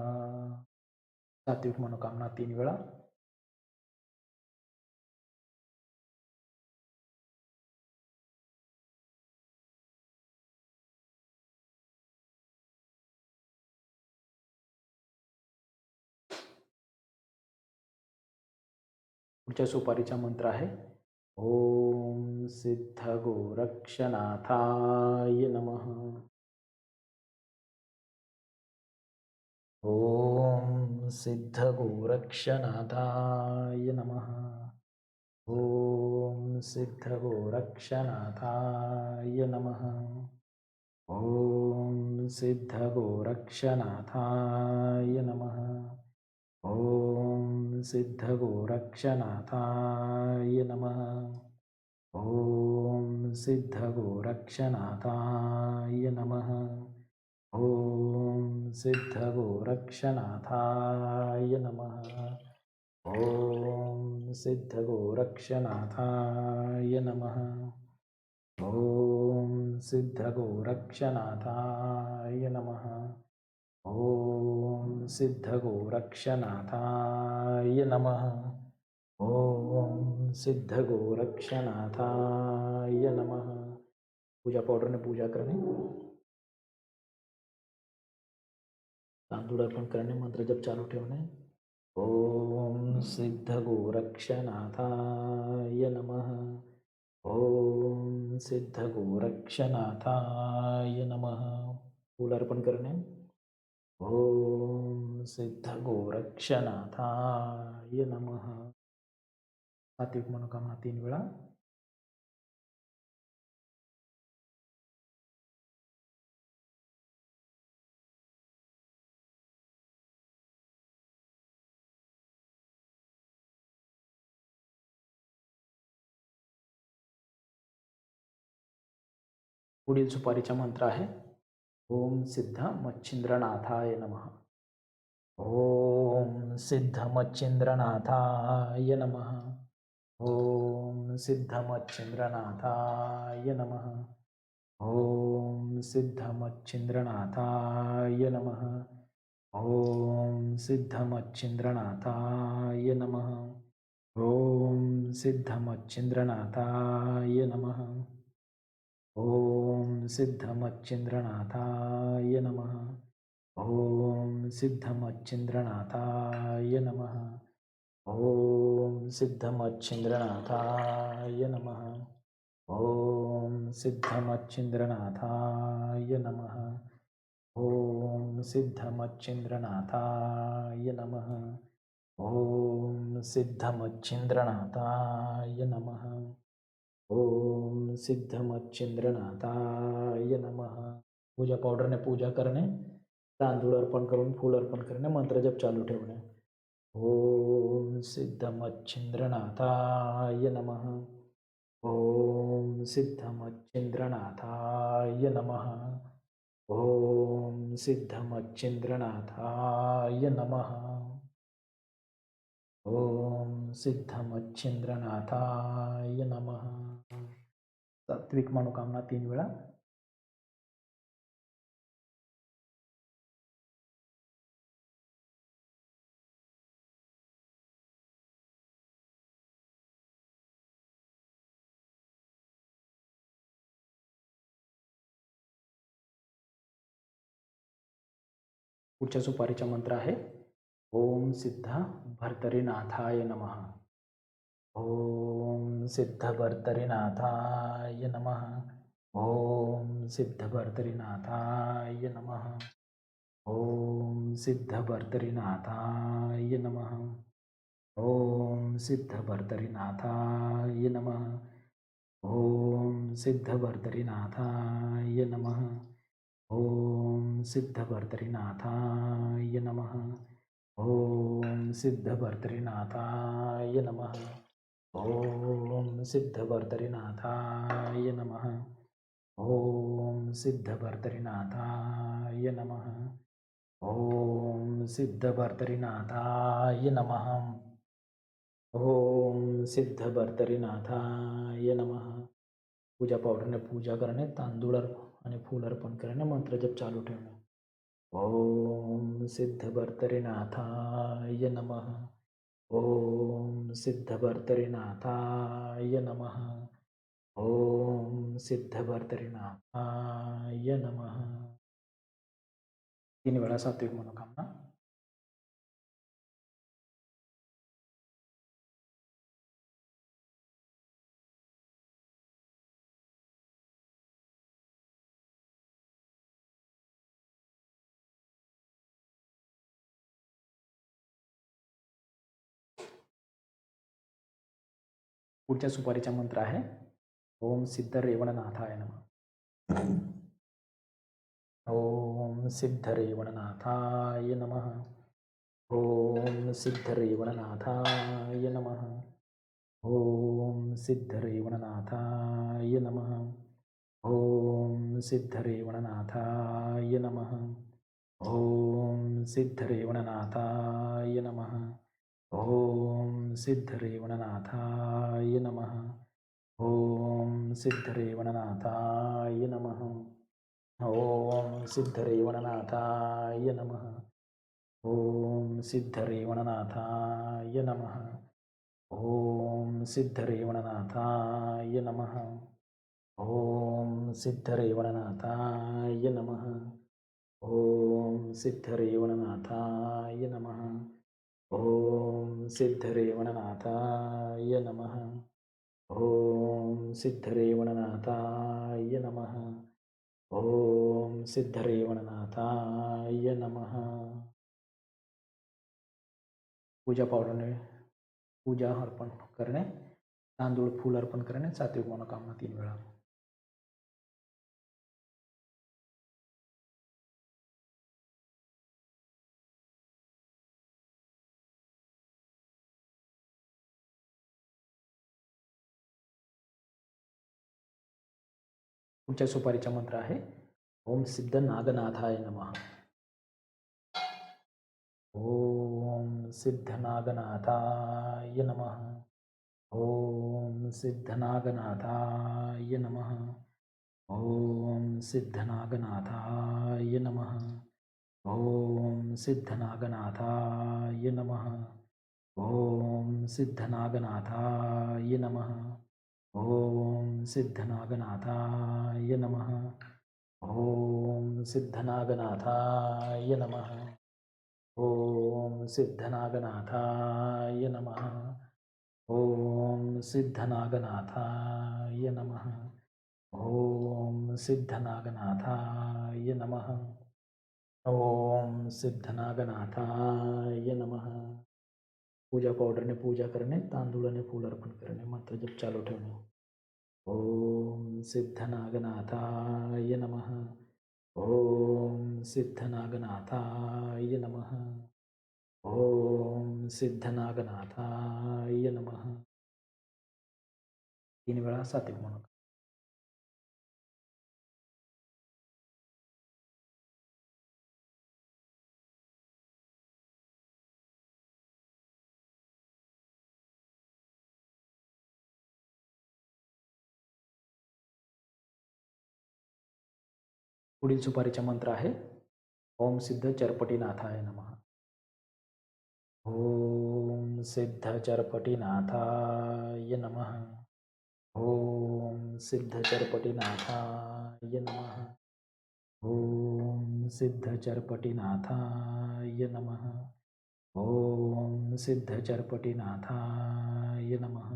सात्विक मनोकामना 3 वेळा. पुढच्या सुपारीचा मंत्र आहे ओम सिद्ध गोरक्षनाथाय नमः. ओम सिद्ध गोरक्षनाथाय नमः. ओम सिद्ध गोरक्षनाथाय नमः. ओम सिद्ध गोरक्षनाथाय नमः. ओम सिद्ध गोरक्षनाथाय नमः. ओम सिद्ध गोरक्षनाथाय नमः. ओम सिद्ध गोरक्षनाथाय नमः. ओम सिद्ध गोरक्षनाथाय नमः. ओम सिद्ध गोरक्षनाथाय नमः. ओम सिद्ध गोरक्षनाथाय नमः. ओम सिद्ध गोरक्षनाथाय नमः. पूजा पावडरने पूजा करणे, तांदूळ अर्पण करणे, मंत्र जप चालू ठेवणे. ओम सिद्ध गोरक्षनाथाय नमः. ओम सिद्ध गोरक्षनाथाय नमः. फूल अर्पण करणे. ओम सिद्ध गोरक्षनाथाय नमः. सात्विक मनोकामना 3 वेळा. पुढील सुपारीचा मंत्र आहे ओम सिद्ध मच्छिंद्रनाथाय नमः. ओम सिद्ध मच्छिंद्रनाथाय नमः. ओम सिद्ध मच्छिंद्रनाथाय नमः. ओम सिद्धमच्छिन्द्रनाथाय नमः। ॐ सिद्धमच्छिन्द्रनाथाय नमः। ॐ सिद्धमच्छिन्द्रनाथाय नमः। ॐ सिद्धमच्छिन्द्रनाथाय नमः। ॐ सिद्धमच्छिन्द्रनाथाय नमः। ॐ सिद्धमच्छिन्द्रनाथाय नमः। ॐ सिद्धमच्छिन्द्रनाथाय नमः। ॐ सिद्धमच्छिन्द्रनाथाय नमः। ॐ सिद्धमच्छिन्द्रनाथाय नमः। ॐ सिद्धमच्छिन्द्रनाथाय नमः। पूजा पावडरने पूजा करणे, तांदूळ अर्पण करून फूल अर्पण करणे, मंत्रजप चालू ठेवणे. ॐ सिद्धमच्छिन्द्रनाथाय नमः. ॐ सिद्धमच्छिन्द्रनाथाय नमः. ॐ सिद्धमच्छिन्द्रनाथाय नमः. ॐ सिद्धमच्छिन्द्रनाथाय नमः. सात्विक मनोकामना 3 वेळा. पुढच्या सुपारीचा मंत्र आहे ओम सिद्ध भर्तरीनाथाय नमः. ओम सिद्ध भर्तरीनाथाय नमः. ओम सिद्ध भर्तरीनाथाय नमः. ओम सिद्ध भर्तरीनाथाय नमः. ओम सिद्ध भर्तरीनाथाय नमः. ओम सिद्ध भर्तरीनाथाय नमः. ओम सिद्ध भर्तरीनाथाय नमः. ओम सिद्ध भर्तरीनाथाय नमः. ओम सिद्ध भर्तरीनाथाय नमः. ओम सिद्ध भर्तरीनाथाय नमः. ओम सिद्ध भर्तरीनाथाय नमः. ओम सिद्ध भर्तरीनाथाय नमः. पूजा पावडरने पूजा करणे, तांदूळ आणि फूल अर्पण करणे, मंत्रजप चालू ठेवणे. ओम सिद्ध भर्तरीनाथाय नमः. ओम सिद्ध भर्तरीनाथाय नमः. ओम सिद्ध भर्तरीनाथाय नमः. 3 वेळा सात्विक मनोकामना. पुढच्या सुपारीचा मंत्र आहे ओम सिद्ध रेवणनाथाय नमः. ओम सिद्ध रेवणनाथाय नमः. ओम सिद्ध रेवणनाथाय नमः. ओम सिद्ध रेवणनाथाय नमः. ओम सिद्ध रेवणनाथाय नमः. ओम सिद्ध रेवणनाथाय नमः. ओम सिद्ध रेवणनाथाय नमः. ओम सिद्ध रेवणनाथाय नमः. ओम सिद्ध रेवणनाथाय नमः. ओम सिद्ध रेवणनाथाय नमः. ओम सिद्ध रेवणनाथाय नमः. ओम सिद्ध रेवणनाथाय नमः. ओम सिद्ध रेवणनाथाय नमः. ओम सिद्ध रेवणनाथाय नमः. ओम सिद्ध रेवणनाथाय नमः. ओम सिद्ध रेवणनाथाय नमः. पूजा पावडरने पूजा अर्पण करणे, तांदूळ फूल अर्पण करणे, सात्विक मनोकामना 3 वेळा. पुढच्या सुपारीचा मंत्र आहे ओम सिद्ध नागनाथाय नमः. ओम सिद्ध नागनाथाय नमः. ओम सिद्ध नागनाथाय नमः. ॐ सिद्धनागनाथाय नमः। ॐ सिद्धनागनाथाय नमः। ॐ सिद्धनागनाथाय नमः। ॐ सिद्धनागनाथाय नमः। ॐ सिद्धनागनाथाय नमः। ॐ सिद्धनागनाथाय नमः। ॐ सिद्धनागनाथाय नमः। ॐ सिद्धनागनाथाय नमः। ॐ सिद्धनागनाथाय नमः। पूजा पावडरने पूजा करणे, तांदूळाने फूल अर्पण करणे, मंत्र जप चालू ठेवणे. ॐ सिद्धनागनाथाय नमः. ॐ सिद्धनागनाथाय नमः. ॐ सिद्धनागनाथाय नमः. 3 वेळा सात्विक म्हणून. पुढील सुपारीचा मंत्र आहे ओम सिद्ध चरपटीनाथाय नमः. ओम सिद्ध चरपटीनाथाय नमः. ओम सिद्ध चरपटीनाथाय नमः. ओम सिद्ध चरपटीनाथाय नमः. ओम सिद्ध चरपटीनाथाय नमः.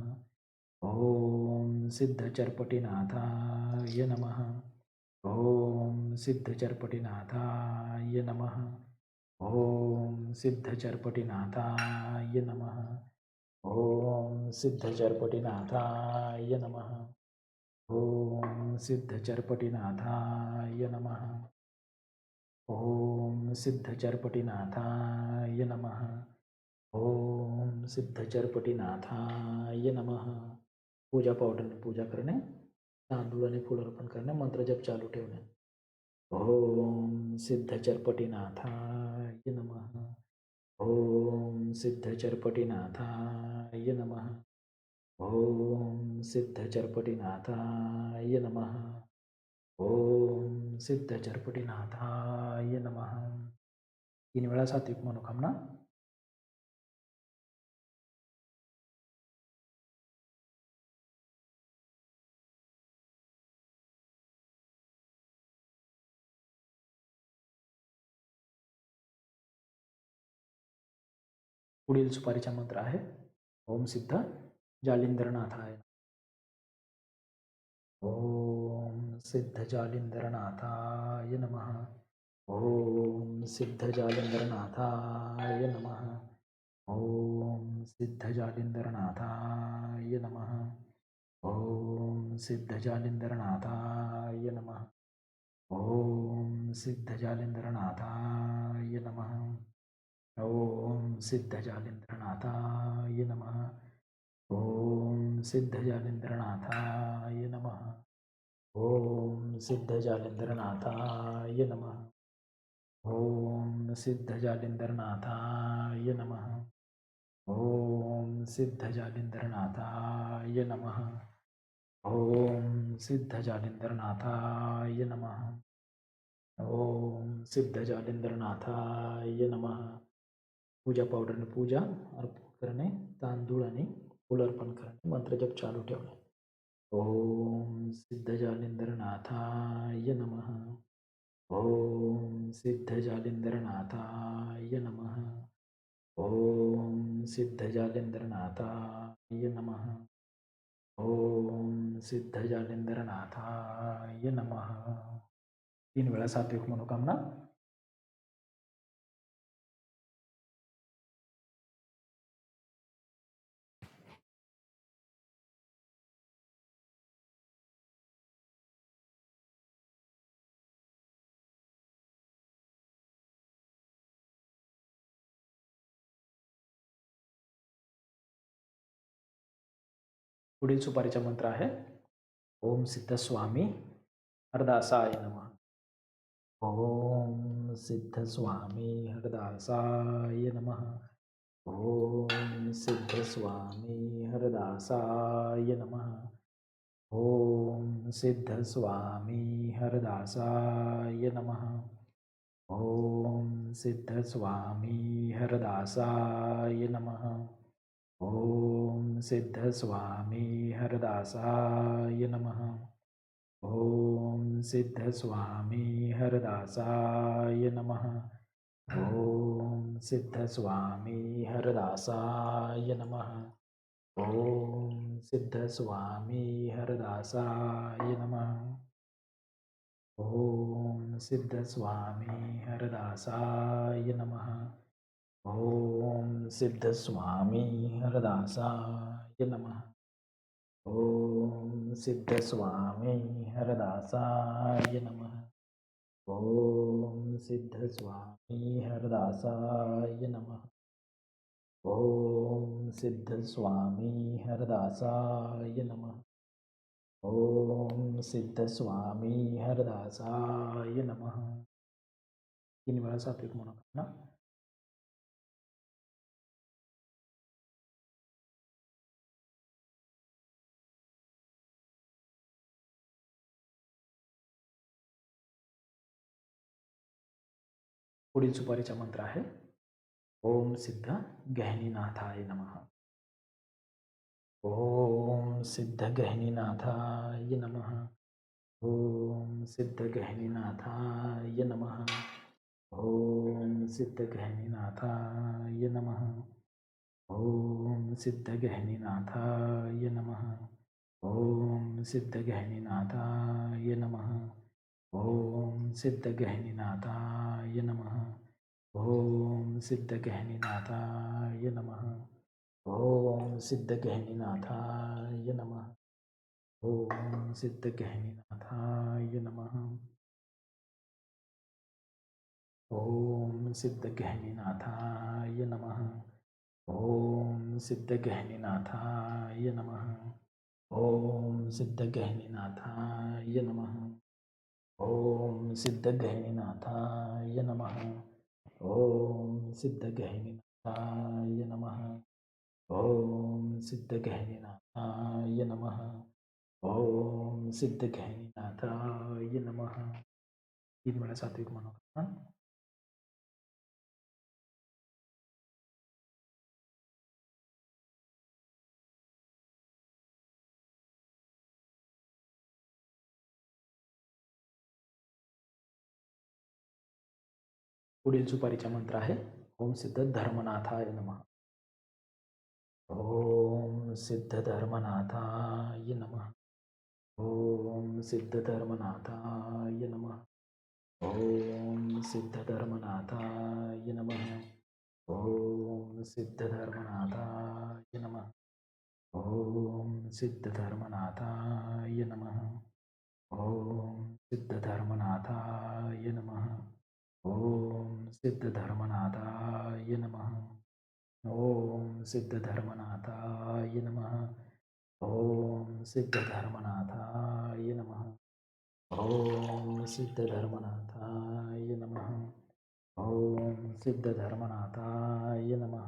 ओम सिद्ध चरपटीनाथाय नमः. ओम सिद्ध चरपटीनाथाय नमः. ओम सिद्ध चरपटीनाथाय नमः. ओम सिद्ध चरपटीनाथाय नमः. ओम सिद्ध चरपटीनाथाय नमः. ओम सिद्ध चरपटीनाथाय नमः. ओम सिद्ध चरपटीनाथाय नमः. पूजा पावडरने पूजा करणे, तांदूळ आणि फूल अर्पण करणे, मंत्र जप चालू ठेवणे. ओम सिद्ध चरपटीनाथाय नमः. ओम सिद्ध चरपटीनाथाय नमः. ओम सिद्ध चरपटीनाथाय नमः. ओम सिद्ध चरपटीनाथाय नमः. 3 वेळा सात्विक मनोकामना. पुढील सुपारीचा मंत्र आहे ओम सिद्ध जालिंदरनाथाय. ओम सिद्ध जालिंदरनाथाय नमः. ओम सिद्ध जालिंदरनाथाय नमः. ओम सिद्ध जालिंदरनाथाय नमः. ओम सिद्ध जालिंदरनाथाय नमः. ओम सिद्ध जालिंदरनाथाय नमः. ओम सिद्ध जालिंदरनाथाय नमः. ओम सिद्ध जालिंदरनाथाय नमः. ओम सिद्ध जालिंदरनाथाय नमः. ओम सिद्ध जालिंदरनाथाय नमः. ओम सिद्ध जालिंदरनाथाय नमः. ओम सिद्ध जालिंदरनाथाय नमः. ओम सिद्ध जालिंदरनाथाय नमः. पूजा पावडरने पूजा अर्पण करणे, तांदूळ आणि फूल अर्पण करणे, मंत्रजप चालू ठेवणे. ओम सिद्ध जालिंदरनाथाय नमः. ओम सिद्ध जालिंदरनाथाय नमः. ओम सिद्ध जालिंदरनाथाय नमः. ओम सिद्ध जालिंदरनाथाय नमः. 3 वेळा सात्विक मनोकामना. पुढील सुपारीचा मंत्र आहे ओम सिद्ध स्वामी हरदासाय नमः. ओम सिद्ध स्वामी हरदासाय नमः. ओम सिद्ध स्वामी हरदासाय नमः. ओम सिद्ध स्वामी हरदासाय नमः. ओम सिद्ध स्वामी हरदासाय नमः. ओम सिद्ध स्वामी हरदासाय नमः. ओम सिद्ध स्वामी हरदासाय नमः. ओम सिद्ध स्वामी हरदासाय नमः. ओम सिद्ध स्वामी हरदासाय नमः. ओम सिद्ध स्वामी हरदासाय नमः. ओम सिद्ध स्वामी हरदासाय नमः. ओम सिद्ध स्वामी हरदासाय नमः. ओम सिद्ध स्वामी हरदासाय नमः. ओम सिद्ध स्वामी हरदासाय नमः. ओम सिद्ध स्वामी हरदासाय नमः. 3 वेळा सात्विक म्हणून ना. पुढील सुपारीचा मंत्र आहे ओम सिद्ध गहिनीनाथाय नमः. ओम सिद्ध गहिनीनाथाय नमः. ओम सिद्ध गहिनीनाथाय नमः. ओम सिद्ध गहिनीनाथाय नमः. ओम सिद्ध गहिनीनाथाय नमः. ओम सिद्ध गहिनीनाथाय नमः. ओम सिद्ध गहिनीनाथाय नमः. ओम सिद्ध गहिनीनाथाय नमः. ओम सिद्ध गहिनीनाथाय नमः. ओम सिद्ध गहिनीनाथाय नमः. ओम सिद्ध गहिनीनाथाय नमः. ओम सिद्ध गहिनीनाथाय नमः. ओम सिद्ध गहिनीनाथाय नमः. ओम सिद्ध गहिनीनाथाय नमः. ओम सिद्ध गहिनीनाथाय नमः. ओम सिद्ध गहिनीनाथाय नमः. ओम सिद्ध गहिनीनाथाय नमः. 3 वेळा सात्विक म्हणून पुढील सुपारीचा मंत्र आहे ओम सिद्ध धर्मनाथाय नमः. ओम सिद्ध धर्मनाथाय नमः. ओम सिद्ध धर्मनाथाय नमः. ओम सिद्ध धर्मनाथाय नमः. ओम सिद्ध धर्मनाथाय नमः. ओम सिद्ध धर्मनाथाय नमः. ओम सिद्ध धर्मनाथाय नमः. ओम सिद्ध धर्मनाथाय नमः. ओम सिद्ध धर्मनाथाय नमः. ओम सिद्ध धर्मनाथाय नमः. ओम सिद्ध धर्मनाथाय नमः. ओम सिद्ध धर्मनाथाय नमः.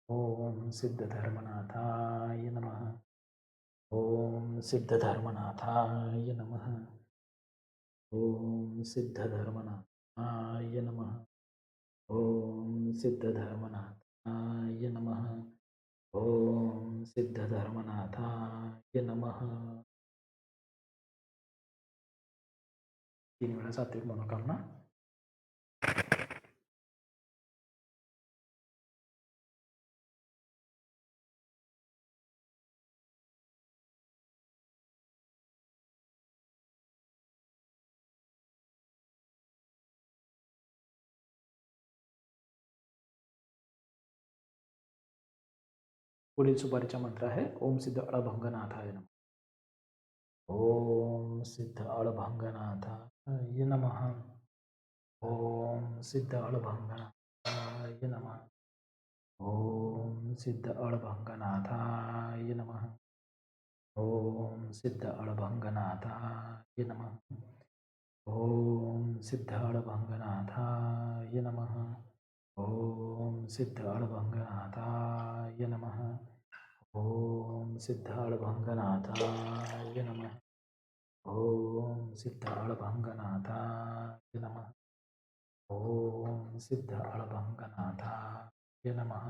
ओम सिद्ध धर्मनाथाय नमः. ओम सिद्ध धर्मनाथाय नमः. ओम सिद्ध धर्मनाथाय नमः. ओम सिद्ध धर्मनाथाय नमः. ओम सिद्ध धर्मनाथाय नमः. 3 वेळा सात्विक मनोकामना. पुढील सुपारीचा मंत्र आहे ओम सिद्ध अळभंगनाथाय नमः. ओम सिद्ध अळभंगनाथाय नमः. ओम सिद्ध अळभंगनाथाय नमः. ओम सिद्ध अळभंगनाथाय नमः. ओम सिद्ध अळभंगनाथाय नमः. ओम सिद्ध अळभंगनाथाय नमः. ओम सिद्ध अळभंगनाथाय नमः. ओम सिद्धाळभङ्गनाथाय नमः। ॐ सिद्धाळभङ्गनाथाय नमः। ॐ सिद्धाळभङ्गनाथाय नमः।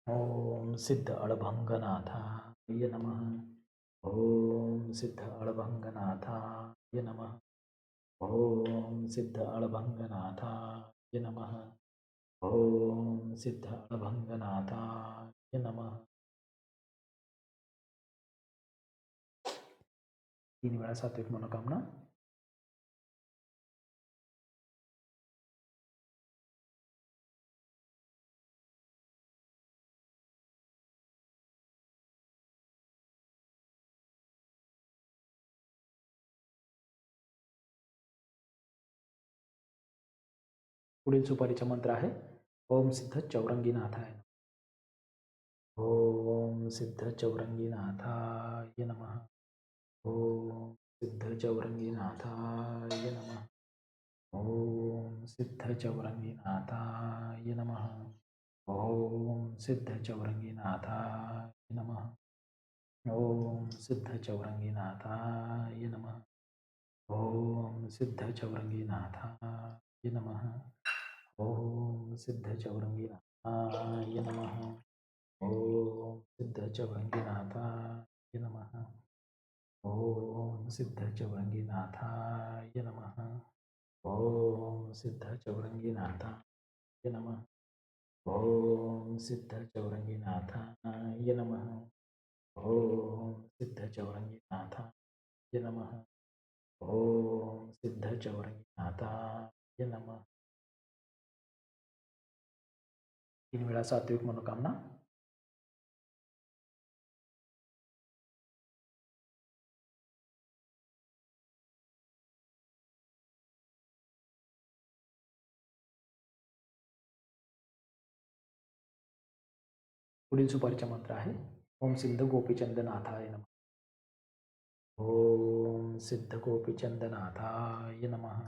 ॐ सिद्धाळभङ्गनाथाय नमः। ॐ सिद्धाळभङ्गनाथाय नमः। ॐ सिद्धाळभङ्गनाथाय नमः। ॐ सिद्धाळभङ्गनाथाय नमः। 3 वेळा सात्विक मनोकामना। पुढील सुपारीचा मंत्र आहे ओम सिद्ध चौरंगीनाथाय नमः। ओम सिद्ध चौरंगीनाथाय नमः। ओम सिद्ध चौरंगीनाथाय नमः। ओम सिद्ध चौरंगीनाथाय नमः। ओम सिद्ध चौरंगीनाथाय नमः। ओम सिद्ध चौरंगीनाथाय नमः। ओम सिद्ध चौरंगीनाथाय नमः। ओम सिद्ध चौरंगीनाथाय नमः। ओम सिद्ध चौरंगीनाथाय नमः। ओम सिद्ध चौरंगीनाथाय नमः। ओम सिद्ध चौरंगीनाथाय नमः। ओम सिद्ध चौरंगीनाथाय नमः। ओम सिद्ध चौरंगीनाथाय नमः। ओम सिद्ध चौरंगीनाथाय नमः। 3 वेळा सात्विक मनोकामना। पुढील सुपारीचा मंत्र आहे ओम सिद्ध गोपीचंदनाथाय नमः। ओम सिद्ध गोपीचंदनाथाय नमः।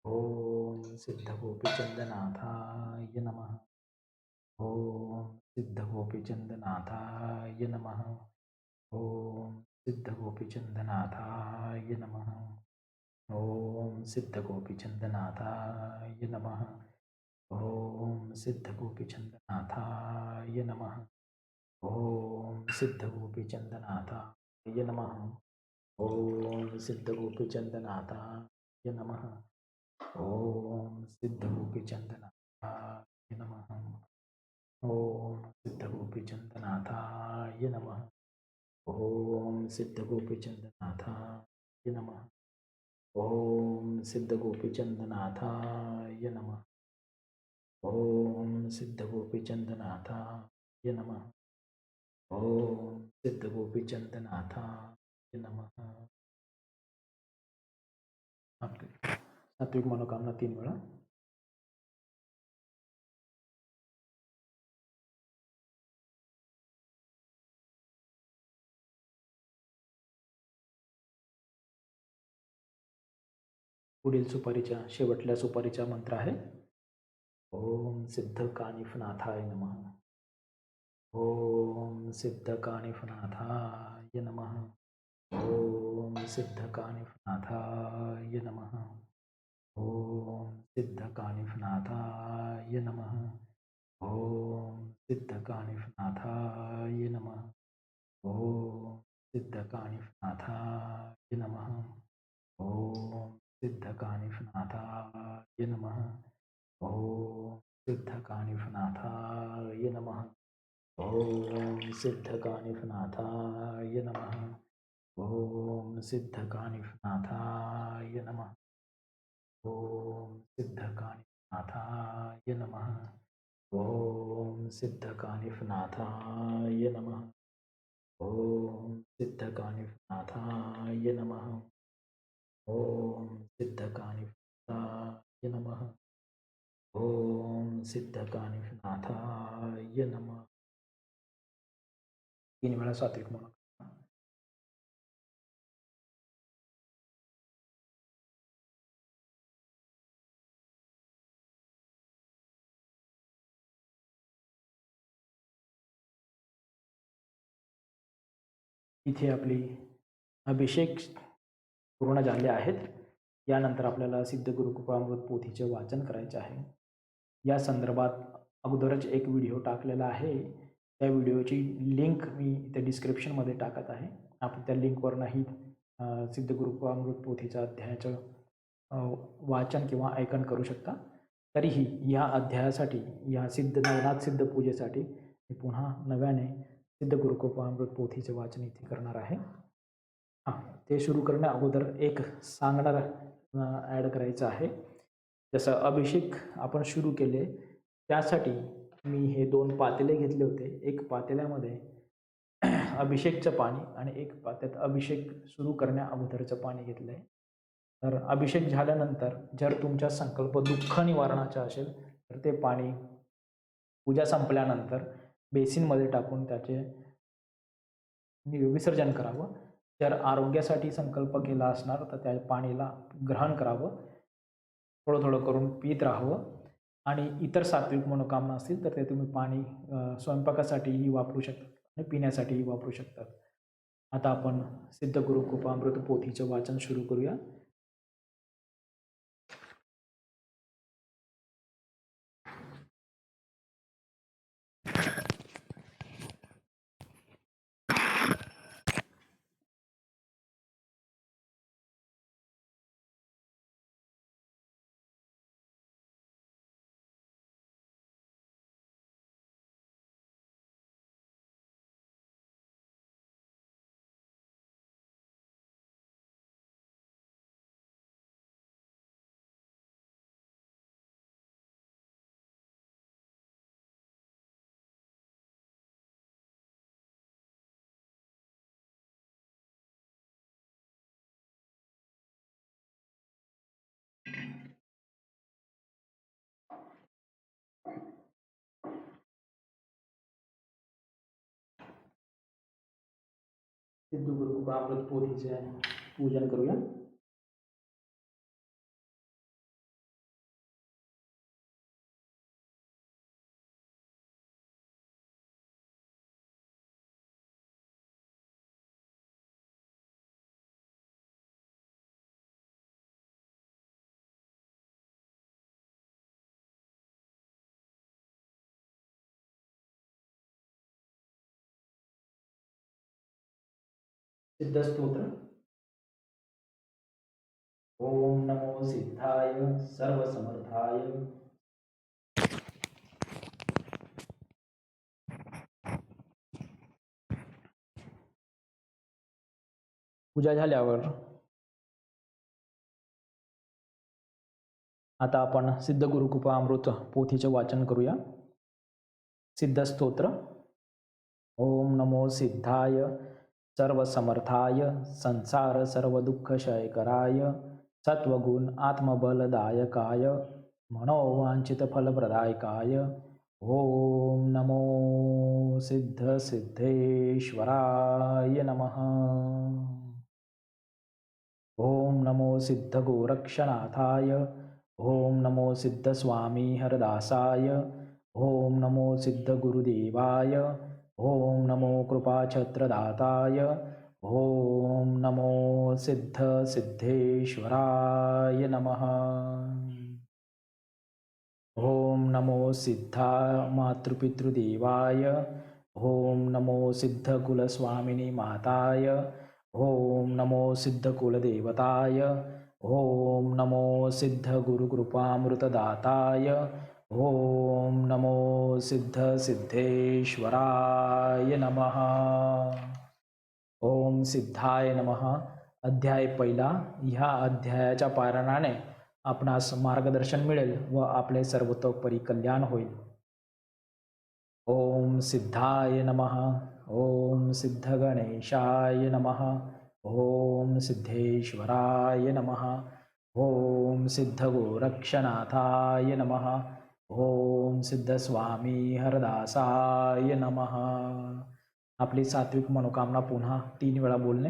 ओम सिद्ध गोपीचंदनाथाय नमः। ओम सिद्ध गोपीचंदनाथाय नमः। ओम सिद्ध गोपीचंदनाथाय नमः। ओम सिद्ध गोपीचंदनाथाय नमः। ओम सिद्ध गोपीचंदनाथाय नमः। ओम सिद्ध गोपीचंदनाथाय नमः। ओम सिद्ध गोपीचंदनाथाय नमः। ओम सिद्ध गोपीचंदनाथाय नमः। ओम सिद्ध गोपीचंदनाथाय नमः। ओम सिद्ध गोपीचंदनाथाय नमः। ओम सिद्ध गोपीचंदनाथाय नमः। ओम सिद्ध गोपीचंदनाथाय नमः। ओम सिद्ध गोपीचंदनाथाय नमः। सात्विक मनोकामना 3 वेळा। पुढील सुपारीच्या शेवटल्या सुपारीचा मंत्र आहे ओम सिद्ध कानिफनाथाय नमः। ओम सिद्ध कानिफनाथाय नमः। ओम सिद्ध कानिफनाथाय नमः। ओम सिद्ध कानिफनाथाय नमः। ओम सिद्ध कानिफनाथाय नमः। ओम सिद्ध कानिफनाथाय नमः। ओम सिद्ध कानिफनाथाय नमः। ओम सिद्ध कानिफनाथाय नमः। ओम सिद्ध कानिफनाथाय नमः। ओम सिद्ध कानिफनाथाय नमः। ओम सिद्ध कानिफनाथाय नमः। ओम सिद्ध कानिफनाथाय नमः। ओम सिद्ध कानिफनाथाय नमः। ओम सिद्ध कानिफनाथाय नमः। ओम सिद्ध कानिफनाथाय नमः। 3 वेळा सात्विक मनोकामना। इथे आपली अभिषेक पूर्ण झाले आहेत. यानंतर आपल्याला सिद्ध गुरुकृपामृत पोथीचे वाचन करायचे आहे. या संदर्भात अगोदरच एक व्हिडिओ टाकलेला आहे. त्या व्हिडिओची लिंक मी इथे डिस्क्रिप्शनमध्ये टाकत आहे. आपण त्या लिंकवरनंही सिद्ध गुरुकृपामृत पोथीच्या अध्यायाचं वाचन किंवा ऐकन करू शकता. तरीही या अध्यायासाठी, या नवनाथ सिद्ध पूजेसाठी मी पुन्हा नव्याने सिद्ध गुरुकृपामृत पोथीचे वाचन इथे करणार आहे. ते सुरू करण्या अगोदर एक सांगणार ॲड करायचं आहे. जसं अभिषेक आपण सुरू केले, त्यासाठी मी हे 2 पातेले घेतले होते. एक पातेल्यामध्ये अभिषेकचं पाणी आणि एक पात्यात अभिषेक सुरू करण्या अगोदरचं पाणी घेतलं आहे. तर अभिषेक झाल्यानंतर जर तुमचा संकल्प दुःख निवारणाचा असेल तर ते पाणी पूजा संपल्यानंतर बेसिनमध्ये टाकून त्याचे विसर्जन करावं. जर आरोग्यासाठी संकल्प केला असणार तर त्या पाणीला ग्रहण करावं, थोडं थोडं करून पीत राहावं. आणि इतर सात्विक मनोकामना असतील तर ते तुम्ही पाणी स्वयंपाकासाठीही वापरू शकता आणि पिण्यासाठीही वापरू शकतात. आता आपण सिद्ध गुरुकृपामृत पोथीचं वाचन सुरू करूया. सिद्ध गुरुकृपामृत पोथीचे पूजन करूया. सिद्ध स्तोत्र. ओम नमो सिद्धाय सर्वसमर्थाय. पूजा झाल्यावर आता आपण सिद्ध गुरुकृपामृत पोथीचे वाचन करूया. सिद्ध स्तोत्र. ओम नमो सिद्धाय सर्वसमर्थाय संसार सर्वदुःखक्षयकराय सत्वगुण आत्मबलदायकाय मनोवांछित फलप्रदायकाय ओम नमो सिद्ध सिद्धेश्वराय नमः. ओम नमो सिद्ध गोरक्षनाथाय. ओम नमो सिद्ध स्वामी हरदासाय. ओम नमो सिद्ध गुरुदेवाय. ओम नमो कृपाछत्रदाताय. ओम नमो सिद्ध सिद्धेश्वराय नमः. ओम नमो सिद्धा मातृपितृदेवाय. ओम नमो सिद्ध कुलस्वामिनी माताय. ओम नमो सिद्ध कुलदेवताय. ओम नमो सिद्ध गुरुकृपामृतदाताय. ओम नमो सिद्ध सिद्धेश्वराय नमः. ओम सिद्धाय नमः. अध्याय पहिला. ह्या अध्यायाच्या पारायणाने आपणास मार्गदर्शन मिळेल व आपले सर्वतोपरी कल्याण होईल. ओम सिद्धाय नमः. ओम सिद्ध गणेशाय नमः. ओम सिद्धेश्वराय नमः. ओम सिद्ध गोरक्षनाथाय नमः. ओम सिद्ध स्वामी हरदासाय नमः. आपली सात्विक मनोकामना पुन्हा 3 वेळा बोलणे.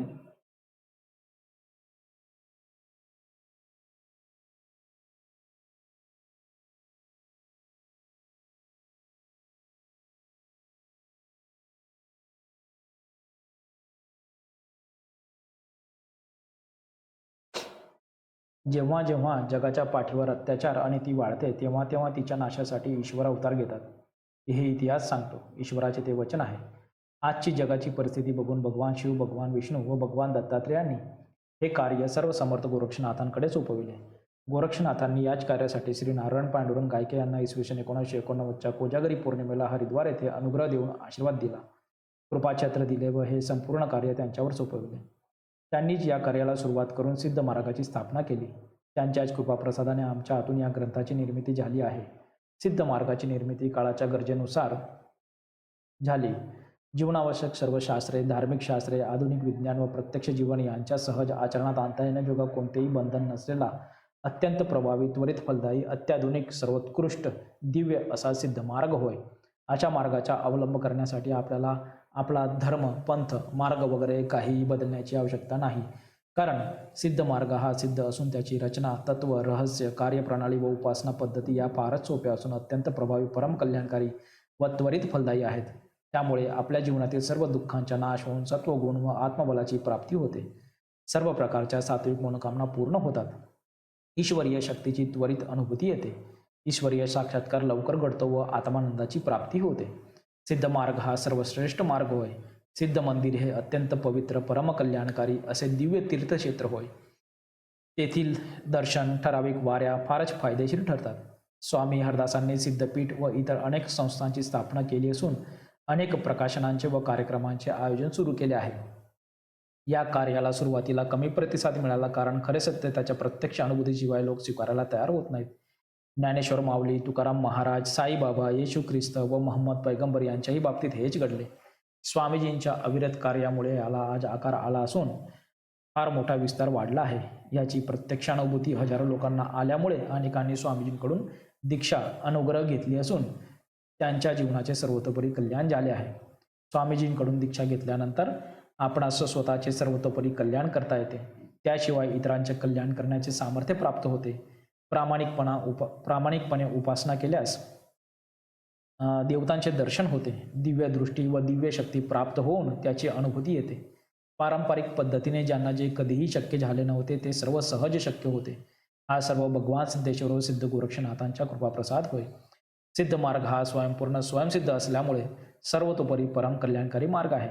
जेव्हा जेव्हा जगाच्या पाठीवर अत्याचार आणि ती वाढते तेव्हा तेव्हा तिच्या नाशासाठी ईश्वर अवतार घेतात. हे इतिहास सांगतो. ईश्वराचे ते वचन आहे. आजची जगाची परिस्थिती बघून भगवान शिव, भगवान विष्णू व भगवान दत्तात्रेयांनी हे कार्य सर्व समर्थ गोरक्षनाथांकडे सोपविले. गोरक्षनाथांनी याच कार्यासाठी श्री नारायण पांडुरंग गायके यांना इसवी सन 1989च्या कोजागरी पौर्णिमेला हरिद्वार येथे अनुग्रह देऊन आशीर्वाद दिला. कृपाछत्र दिले व हे संपूर्ण कार्य त्यांच्यावर सोपविले. त्यांनीच या कार्याला सुरुवात करून सिद्ध मार्गाची स्थापना केली. त्यांच्याच कृपाप्रसादाने आमच्या हातून या ग्रंथाची निर्मिती झाली आहे. सिद्ध मार्गाची निर्मिती काळाच्या गरजेनुसार झाली. जीवनावश्यक सर्व शास्त्रे, धार्मिक शास्त्रे, आधुनिक विज्ञान व प्रत्यक्ष जीवन यांच्या सहज आचरणात आणता येण्याजोगा कोणतेही बंधन नसलेला अत्यंत प्रभावी, त्वरित फलदायी, अत्याधुनिक, सर्वोत्कृष्ट, दिव्य असा सिद्ध मार्ग होय. अशा मार्गाचा अवलंब करण्यासाठी आपल्याला आपला धर्म, पंथ, मार्ग वगैरे काहीही बदलण्याची आवश्यकता नाही. कारण सिद्ध मार्ग हा सिद्ध असून त्याची रचना, तत्व, रहस्य, कार्यप्रणाली व उपासना पद्धती या फारच सोप्या असून अत्यंत प्रभावी, परमकल्याणकारी व त्वरित फलदायी आहेत. त्यामुळे आपल्या जीवनातील सर्व दुःखांचा नाश होऊन सत्वगुण व आत्मबलाची प्राप्ती होते. सर्व प्रकारच्या सात्विक मनोकामना पूर्ण होतात. ईश्वरीय शक्तीची त्वरित अनुभूती येते. ईश्वरीय साक्षात्कार लवकर घडतो व आत्मानंदाची प्राप्ती होते. सिद्ध मार्ग हा सर्वश्रेष्ठ मार्ग होय. सिद्ध मंदिर हे अत्यंत पवित्र, परमकल्याणकारी असे दिव्य तीर्थक्षेत्र होय. तेथील दर्शन, ठराविक वाऱ्या फारच फायदेशीर ठरतात. स्वामी हरदासांनी सिद्धपीठ व इतर अनेक संस्थांची स्थापना केली असून अनेक प्रकाशनांचे व कार्यक्रमांचे आयोजन सुरू केले आहे. या कार्याला सुरुवातीला कमी प्रतिसाद मिळाला, कारण खरे सत्य त्याच्या प्रत्यक्ष अनुभूतीशिवाय लोक स्वीकारायला तयार होत नाहीत. ज्ञानेश्वर माऊली, तुकाराम महाराज, साईबाबा, येशू ख्रिस्त व मोहम्मद पैगंबर यांच्याही बाबतीत हेच घडले. स्वामीजींच्या अविरत कार्यामुळे याला आज आकार आला असून फार मोठा विस्तार वाढला आहे. याची प्रत्यक्षानुभूती हजारो लोकांना आल्यामुळे अनेकांनी स्वामीजींकडून दीक्षा, अनुग्रह घेतली असून त्यांच्या जीवनाचे सर्वतोपरी कल्याण झाले आहे. स्वामीजींकडून दीक्षा घेतल्यानंतर आपणास स्वतःचे सर्वतोपरी कल्याण करता येते. त्याशिवाय इतरांचे कल्याण करण्याचे सामर्थ्य प्राप्त होते. प्रामाणिकपणे उपासना केल्यास देवतांचे दर्शन होते. दिव्य दृष्टी व दिव्य शक्ती प्राप्त होऊन त्याची अनुभूती येते. पारंपरिक पद्धतीने ज्यांना जे कधीही शक्य झाले नव्हते ते सर्व सहज शक्य होते. हा सर्व भगवान सिद्धेश्वर व सिद्ध गोरक्षनाथांच्या कृपाप्रसाद होय. सिद्ध मार्ग हा स्वयंपूर्ण, स्वयंसिद्ध असल्यामुळे सर्वतोपरी परम कल्याणकारी मार्ग आहे.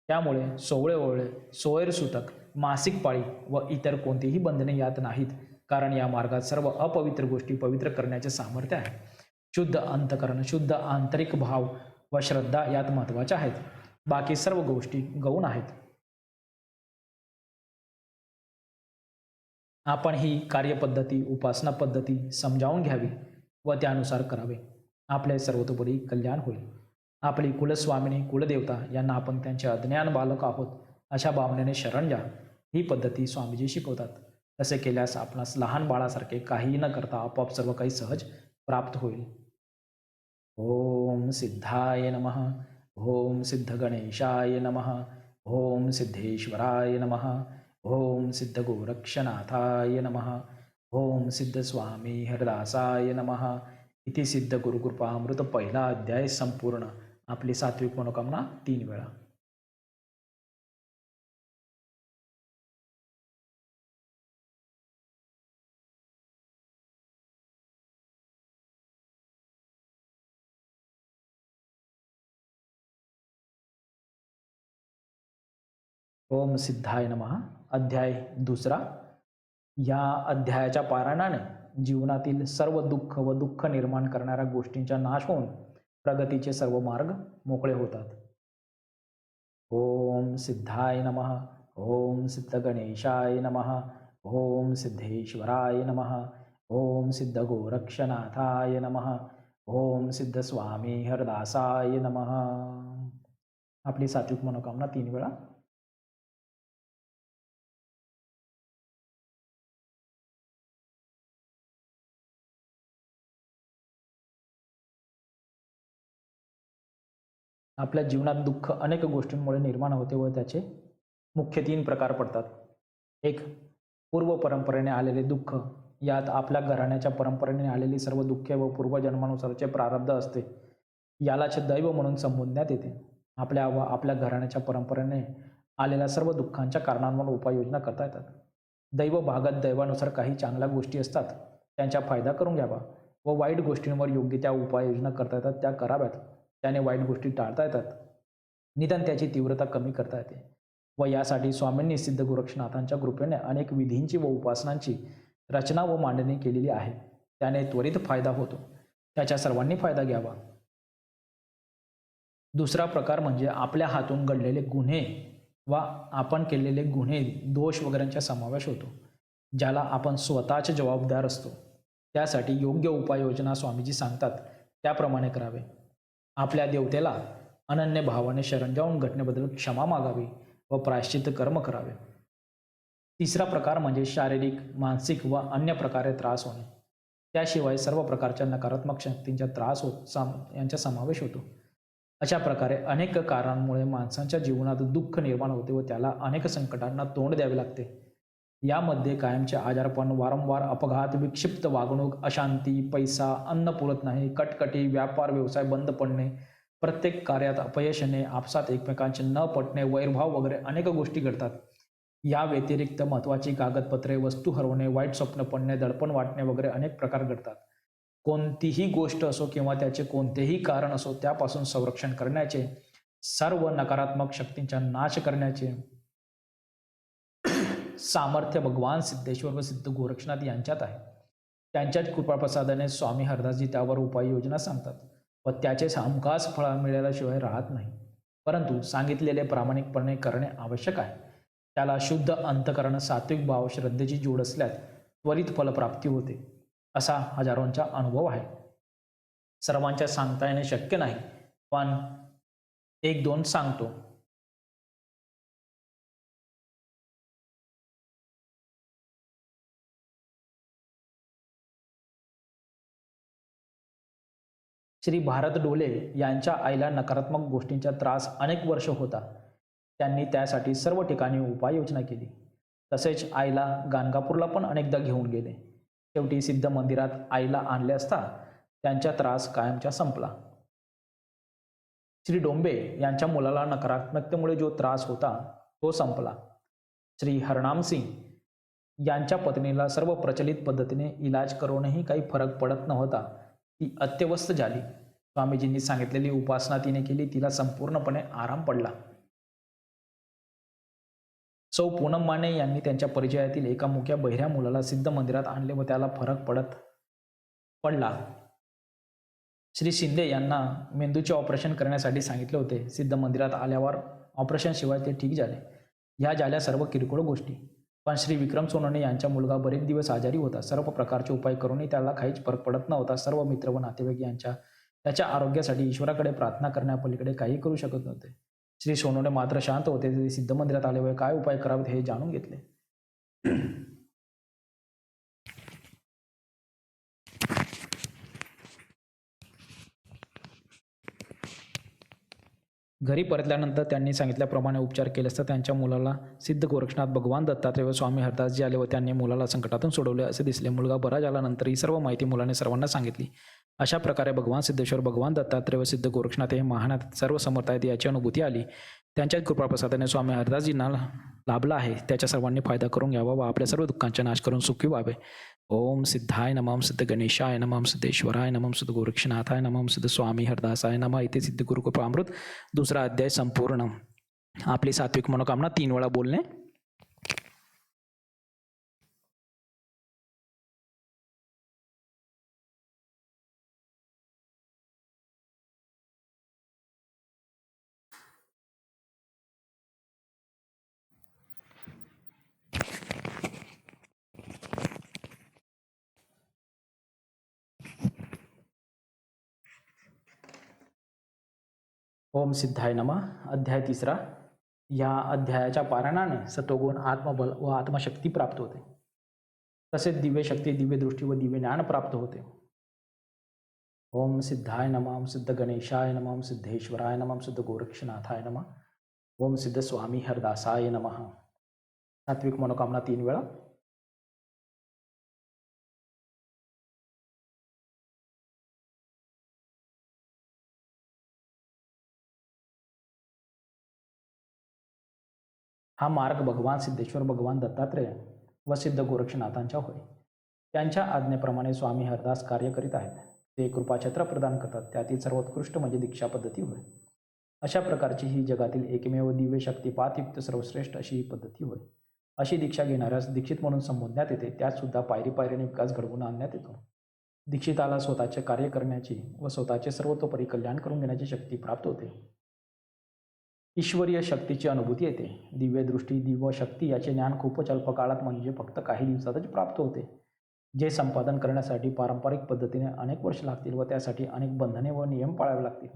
त्यामुळे सोवळे ओवळे, सोयरसूतक, मासिक पाळी व इतर कोणतीही बंधने यात नाहीत. कारण या मार्गात सर्व अपवित्र गोष्टी पवित्र करण्याचे सामर्थ्य आहे. शुद्ध अंतकरण, शुद्ध आंतरिक भाव व श्रद्धा यात महत्त्वाच्या आहेत. बाकी सर्व गोष्टी गौण आहेत. आपण ही कार्यपद्धती, उपासना पद्धती समजावून घ्यावी व त्यानुसार करावे. आपले सर्वतोपरी कल्याण होईल. आपली कुलस्वामिनी, कुलदेवता यांना आपण त्यांचे अज्ञान बालक आहोत अशा भावनेने शरण द्या. ही पद्धती स्वामीजी शिकवतात. तसे केल्यास आपणास लहान बाळासारखे काहीही न करता आपोआप सर्व काही सहज प्राप्त होईल. ओम सिद्धाय नमः. ओम सिद्ध गणेशाय नमः. ओम सिद्धेश्वराय नमः. ओम सिद्ध गोरक्षनाथाय नमः. ओम सिद्ध स्वामी हरदासाय नमः. इति सिद्ध गुरुकृपामृत पहिला अध्याय संपूर्ण. आपली सात्विक मनोकामना 3 वेळा. ओम सिद्धाय नमः. अध्याय 2. या अध्यायाच्या पारायणाने जीवनातील सर्व दुःख व दुःख निर्माण करणाऱ्या गोष्टींचा नाश होऊन प्रगतीचे सर्व मार्ग मोकळे होतात. ओम सिद्धाय नमः. ओम सिद्ध गणेशाय नमः. ओम सिद्धेश्वराय नमः. ओम सिद्ध गोरक्षनाथाय नमः. ओम सिद्ध स्वामी हरदासाय नमः. आपली सात्विक मनोकामना 3 वेळा. आपल्या जीवनात दुःख अनेक गोष्टींमुळे निर्माण होते व त्याचे मुख्य 3 प्रकार पडतात. 1. पूर्व परंपरेने आलेले दुःख. यात आपल्या घराण्याच्या परंपरेने आलेली सर्व दुःखे व पूर्वजन्मानुसारचे प्रारब्ध असते. यालाच दैव म्हणून संबोधण्यात येते. आपल्या व आपल्या घराण्याच्या परंपरेने आलेल्या सर्व दुःखांच्या कारणांवर उपाययोजना करता येतात. दैव भागात दैवानुसार काही चांगल्या गोष्टी असतात, त्यांचा फायदा करून घ्यावा व वाईट गोष्टींवर योग्य त्या उपाययोजना करता येतात त्या कराव्यात. त्याने वाईट गोष्टी टाळता येतात, निदान त्याची तीव्रता कमी करता येते. व यासाठी स्वामींनी सिद्ध गोरक्षनाथांच्या कृपेने अनेक विधींची व उपासनांची रचना व मांडणी केलेली आहे. त्याने त्वरित फायदा होतो, त्याचा सर्वांनी फायदा घ्यावा. दुसरा प्रकार म्हणजे आपल्या हातून घडलेले गुन्हे वा आपण केलेले गुन्हे, दोष वगैरेंचा समावेश होतो, ज्याला आपण स्वतःच जबाबदार असतो. त्यासाठी योग्य उपाययोजना स्वामीजी सांगतात त्याप्रमाणे करावे. आपल्या देवतेला अनन्य भावाने शरण जाऊन घटनेबद्दल क्षमा मागावी व प्रायश्चित्त कर्म करावे. तिसरा प्रकार म्हणजे शारीरिक, मानसिक व अन्य प्रकारे त्रास होणे. त्याशिवाय सर्व प्रकारच्या नकारात्मक शक्तींचा त्रास यांचा समावेश होतो. अशा प्रकारे अनेक कारणांमुळे माणसांच्या जीवनात दुःख निर्माण होते व त्याला अनेक संकटांना तोंड द्यावे लागते. यामध्ये कायमचे आजारपण, वारंवार अपघात, विक्षिप्त वागणूक, अशांती, पैसा, अन्न पुरत नाही, कटकटी, व्यापार व्यवसाय बंद पडणे, प्रत्येक कार्यात अपयश येणे, आपसात एकमेकांचे न पटणे, वैरभाव वगैरे अनेक गोष्टी घडतात. या व्यतिरिक्त महत्त्वाची कागदपत्रे, वस्तू हरवणे, वाईट स्वप्न पडणे, दडपण वाटणे वगैरे अनेक प्रकार घडतात. कोणतीही गोष्ट असो किंवा त्याचे कोणतेही कारण असो, त्यापासून संरक्षण करण्याचे, सर्व नकारात्मक शक्तींचा नाश करण्याचे सामर्थ्य भगवान सिद्धेश्वर व सिद्ध गोरक्षनाथ यांच्यात आहे. त्यांच्याच कृपाप्रसादाने स्वामी हरदासजी त्यावर उपाययोजना सांगतात व त्याचे हमखास फळ मिळाल्याशिवाय राहत नाही. परंतु सांगितलेले प्रामाणिकपणे करणे आवश्यक आहे. त्याला शुद्ध अंतकरण, सात्विक भाव, श्रद्धेची जोड असल्यास त्वरित फलप्राप्ती होते, असा हजारोंचा अनुभव आहे. सर्वांच्या सांगता येणे शक्य नाही, पण एक दोन सांगतो. श्री भारत डोले यांच्या आईला नकारात्मक गोष्टींचा त्रास अनेक वर्ष होता. त्यांनी त्यासाठी सर्व ठिकाणी उपाययोजना केली. तसेच आईला गाणगापूरला पण अनेकदा घेऊन गेले. शेवटी सिद्ध मंदिरात आईला आणले असता त्यांचा त्रास कायमचा संपला. श्री डोंबे यांच्या मुलाला नकारात्मकतेमुळे जो त्रास होता तो संपला. श्री हरनामसिंग यांच्या पत्नीला सर्व प्रचलित पद्धतीने इलाज करूनही काही फरक पडत नव्हता. ती अत्यवस्थ झाली. स्वामीजींनी सांगितलेली उपासना तिने केली, तिला संपूर्णपणे आराम पडला. सौ पूनम माने यांनी त्यांच्या परिचयातील एका मुक्या बहिऱ्या मुलाला सिद्ध मंदिरात आणले व त्याला फरक पडला. श्री शिंदे यांना मेंदूचे ऑपरेशन करण्यासाठी सांगितले होते. सिद्ध मंदिरात आल्यावर ऑपरेशन शिवाय ते ठीक झाले. ह्या झाल्या सर्व किरकोळ गोष्टी. पण श्री विक्रम सोनवणे यांचा मुलगा बरेच दिवस आजारी होता. सर्व प्रकारचे उपाय करूनही त्याला काहीच फरक पडत नव्हता. सर्व मित्र व नातेवाईक त्याच्या आरोग्यासाठी ईश्वराकडे प्रार्थना करण्यापलीकडे काही करू शकत नव्हते. श्री सोनवणे मात्र शांत होते. ते सिद्ध मंदिरात आले व काय उपाय करावेत हे जाणून घेतले. घरी परतल्यानंतर त्यांनी सांगितल्याप्रमाणे उपचार केले असता त्यांच्या मुलाला सिद्ध गोरक्षनाथ, भगवान दत्तात्रय व स्वामी हरदासजी आले व त्यांनी मुलाला संकटातून सोडवले असे दिसले. मुलगा बरा झाल्यानंतर ही सर्व माहिती मुलाने सर्वांना सांगितली. अशा प्रकारे भगवान सिद्धेश्वर, भगवान दत्तात्रय व सिद्ध गोरक्षनाथ हे महान सर्व समर्थ आहेत याची अनुभूती आली. त्यांच्याच कृपाप्रसादाने स्वामी हरदासजींना लाभला आहे. त्याच्या सर्वांनी फायदा करून घ्यावा व आपल्या सर्व दुःखांचा नाश करून सुखी व्हावे. ओम सिद्धाय नमः, सिद्ध गणेशाय नमः, सिद्धेश्वराय नमः, सिद्ध गोरक्षनाथाय नमः, सिद्ध स्वामी हरदासाय नमः. इथे सिद्ध गुरुकृपामृत 2रा अध्याय संपूर्ण. आपली सात्विक मनोकामना 3 वेळा बोलणे. ओम सिद्धाय नमः. अध्याय 3. या अध्यायाच्या पारायणाने सत्वगुण, आत्मबल व आत्मशक्ती प्राप्त होते. तसेच दिव्य शक्ती, दिव्य दृष्टी व दिव्य ज्ञान प्राप्त होते. ओम सिद्धाय नमः, सिद्ध गणेशाय नमः, सिद्धेश्वराय नमः, सिद्ध गोरक्षनाथाय नमः. ओम सिद्ध स्वामी हरदासाय नमः. सात्विक मनोकामना 3 वेळा. हा मार्ग भगवान सिद्धेश्वर, भगवान दत्तात्रय व सिद्ध गोरक्षनाथांच्या होय. त्यांच्या आज्ञेप्रमाणे स्वामी हरदास कार्य करीत आहेत. ते कृपाछत्र प्रदान करतात. त्यातील सर्वोत्कृष्ट म्हणजे दीक्षा पद्धती होय. अशा प्रकारची ही जगातील एकमेव दिव्य शक्तिपातयुक्त सर्वश्रेष्ठ अशी ही पद्धती होय. अशी दीक्षा घेणाऱ्यास दीक्षित म्हणून संबोधण्यात येते. त्यात सुद्धा पायरी पायरीने विकास घडवून आणण्यात येतो. दीक्षिताला स्वतःचे कार्य करण्याची व स्वतःचे सर्वतोपरी कल्याण करून घेण्याची शक्ती प्राप्त होते. ईश्वरीय शक्तीची अनुभूती येते. दिव्य दृष्टी, दिव्य शक्ती याचे ज्ञान खूपच अल्प काळात म्हणजे फक्त काही दिवसातच प्राप्त होते. जे संपादन करण्यासाठी पारंपरिक पद्धतीने अनेक वर्ष लागतील व त्यासाठी अनेक बंधने व नियम पाळावे लागतील.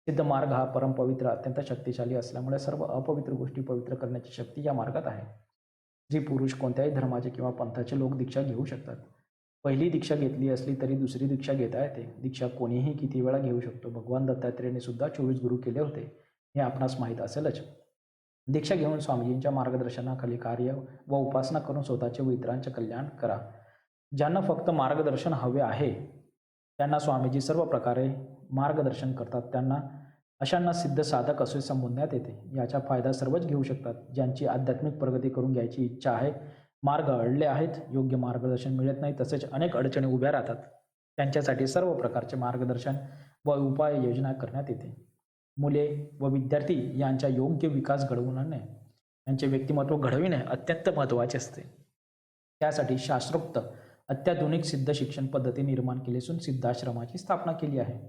सिद्ध मार्ग हा परमपवित्र अत्यंत शक्तिशाली असल्यामुळे सर्व अपवित्र गोष्टी पवित्र करण्याची शक्ती या मार्गात आहे. जी पुरुष कोणत्याही धर्माचे किंवा पंथाचे लोक दीक्षा घेऊ शकतात. पहिली दीक्षा घेतली असली तरी दुसरी दीक्षा घेता येते. दीक्षा कोणीही किती वेळा घेऊ शकतो. भगवान दत्तात्रेयाने सुद्धा 24 गुरु केले होते, हे आपणास माहीत असेलच. दीक्षा घेऊन स्वामीजींच्या मार्गदर्शनाखाली कार्य व उपासना करून स्वतःचे व इतरांचे कल्याण करा. ज्यांना फक्त मार्गदर्शन हवे आहे त्यांना स्वामीजी सर्व प्रकारे मार्गदर्शन करतात. अशांना सिद्ध साधक असे संबोधण्यात येते. याचा फायदा सर्वच घेऊ शकतात. ज्यांची आध्यात्मिक प्रगती करून घ्यायची इच्छा आहे, मार्ग अडले आहेत, योग्य मार्गदर्शन मिळत नाही, तसेच अनेक अडचणी उभ्या राहतात, त्यांच्यासाठी सर्व प्रकारचे मार्गदर्शन व उपाययोजना करण्यात येते. मुले व विद्यार्थी यांचा योग्य विकास घडवून आणणे, यांचे व्यक्तिमत्व घडविणे अत्यंत महत्त्वाचे असते. त्यासाठी शास्त्रोक्त अत्याधुनिक सिद्ध शिक्षण पद्धती निर्माण केली असून सिद्धाश्रमाची स्थापना केली आहे.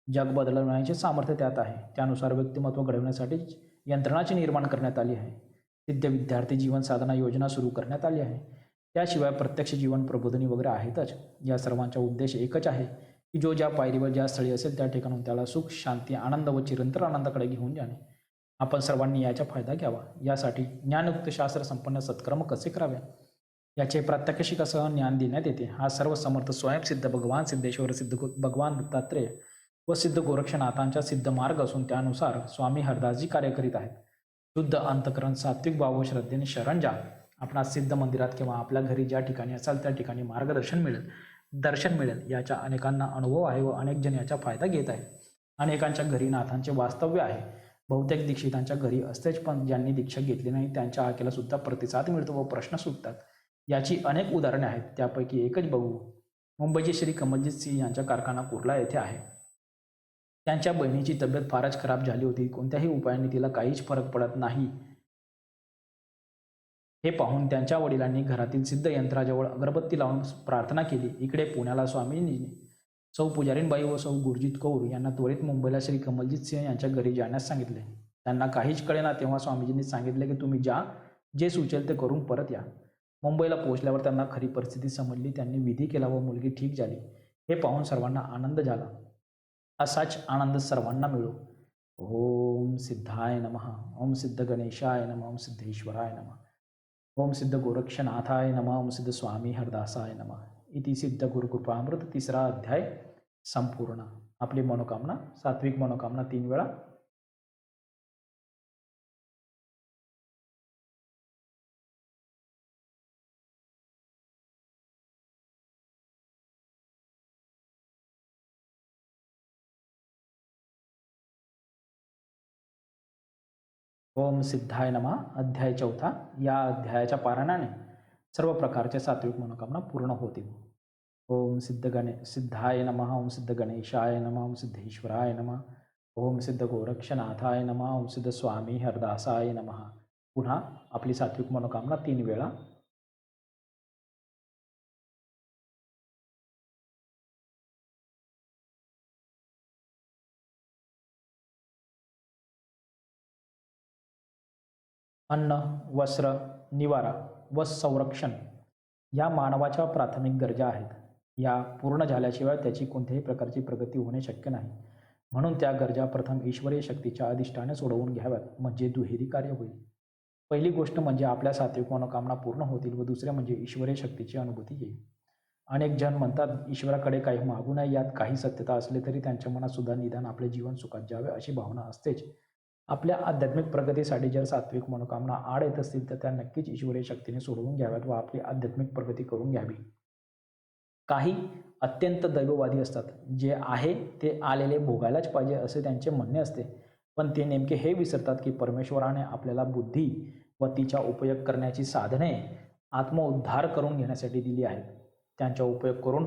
जग बदलवण्याचे सामर्थ्य त्यात आहे. त्यानुसार व्यक्तिमत्व घडवण्यासाठी यंत्रणाची निर्माण करण्यात आली आहे. सिद्ध विद्यार्थी जीवन साधना योजना सुरू करण्यात आली आहे. त्याशिवाय प्रत्यक्ष जीवन प्रबोधनी वगैरे आहेतच. या सर्वांचा उद्देश एकच आहे की जो ज्या पायरीवर ज्या स्थळी असेल त्या ठिकाणून त्याला सुख, शांती, आनंद व चिरंतन आनंदाकडे घेऊन जाणे. आपण सर्वांनी याचा फायदा घ्यावा. यासाठी ज्ञानयुक्त शास्त्र संपन्न सत्कर्म कसे करावे याचे प्रात्यक्षिकासह ज्ञान देण्यात येते. हा सर्व समर्थ स्वयंसिद्ध भगवान सिद्धेश्वर, सिद्ध भगवान दत्तात्रेय व सिद्ध गोरक्षनाथांचा सिद्ध मार्ग असून त्यानुसार स्वामी हरदासजी कार्य करीत आहेत. शुद्ध अंतकरण, सात्विक भाव व श्रद्धेने शरण जा. आपणास सिद्ध मंदिरात किंवा आपल्या घरी ज्या ठिकाणी असाल त्या ठिकाणी मार्गदर्शन मिळेल, दर्शन मिळेल. याचा अनेकांना अनुभव आहे व अनेक जण याचा फायदा घेत आहेत. अनेकांच्या घरी नाथांचे वास्तव्य आहे. बहुतेक दीक्षितांच्या घरी असतेच, पण ज्यांनी दीक्षा घेतली नाही त्यांच्या हाकेला सुद्धा प्रतिसाद मिळतो व प्रश्न सुटतात. याची अनेक उदाहरणे आहेत. त्यापैकी एकच बघू. मुंबईचे श्री कमलजीत सिंह यांचा कारखाना कुर्ला येथे आहे. त्यांच्या बहिणीची तब्येत फारच खराब झाली होती. कोणत्याही उपायाने तिला काहीच फरक पडत नाही. हे पाहून त्यांच्या वडिलांनी घरातील सिद्ध यंत्राजवळ अगरबत्ती लावून प्रार्थना केली. इकडे पुण्याला स्वामींनी सौ पुजारीनबाई व सौ गुरजीत कौर यांना त्वरित मुंबईला श्री कमलजीत सिंह यांच्या घरी जाण्यास सांगितले. त्यांना काहीच कळेना तेव्हा स्वामीजींनी सांगितले की तुम्ही जा, जे सुचेल ते करून परत या. मुंबईला पोहोचल्यावर त्यांना खरी परिस्थिती समजली. त्यांनी विधी केला व मुलगी ठीक झाली. हे पाहून सर्वांना आनंद झाला. असाच आनंद सर्वांना मिळो. ओम सिद्धाय नमः. ओम सिद्ध गणेशाय नमः. ओम सिद्धेश्वराय नमः. ओम सिद्ध गोरक्षनाथाय नमः. ओम सिद्ध स्वामी हरदासाय नमः. इति सिद्ध गुरुकृपामृत 3रा अध्याय संपूर्ण. आपली मनोकामना, सात्विक मनोकामना 3 वेळा. ओम सिद्धाय नमः. अध्याय 4. या अध्यायाच्या पारायणाने सर्व प्रकारच्या सात्विक मनोकामना पूर्ण होतील. ओम सिद्धाय नमः. ओम सिद्ध गणेशाय नमः. ओम सिद्धेश्वराय नमः. ओम सिद्ध गोरक्षनाथाय नमः. ओम सिद्ध स्वामी हरदासाय नमः. पुन्हा आपली सात्विक मनोकामना 3 वेळा. अन्न, वस्त्र, निवारा व संरक्षण या मानवाच्या प्राथमिक गरजा आहेत. या पूर्ण झाल्याशिवाय त्याची कोणत्याही प्रकारची प्रगती होणे शक्य नाही. म्हणून त्या गरजा प्रथम ईश्वरीय शक्तीच्या अधिष्ठाने सोडवून घ्याव्यात, म्हणजे दुहेरी कार्य होईल. पहिली गोष्ट म्हणजे आपल्या सात्विक मनोकामना पूर्ण होतील व दुसरे म्हणजे ईश्वरीय शक्तीची अनुभूती येईल. अनेक जण म्हणतात ईश्वराकडे काही मागू नये. यात काही सत्यता असली तरी त्यांच्या मनात सुद्धा निदान आपले जीवन सुखात जावे अशी भावना असतेच. आपल्या आध्यात्मिक प्रगतीसाठी जर सात्विक मनोकामना आड येत असतील तर त्या नक्कीच ईश्वरीय शक्तीने सोडवून घ्याव्यात व आपली आध्यात्मिक प्रगती करून घ्यावी. काही अत्यंत दैववादी असतात. जे आहे ते आलेले भोगायलाच पाहिजे असे त्यांचे म्हणणे असते. पण ते नेमके हे विसरतात की परमेश्वराने आपल्याला बुद्धी व तिचा उपयोग करण्याची साधने आत्मउद्धार करून घेण्यासाठी दिली आहेत. त्यांचा उपयोग करून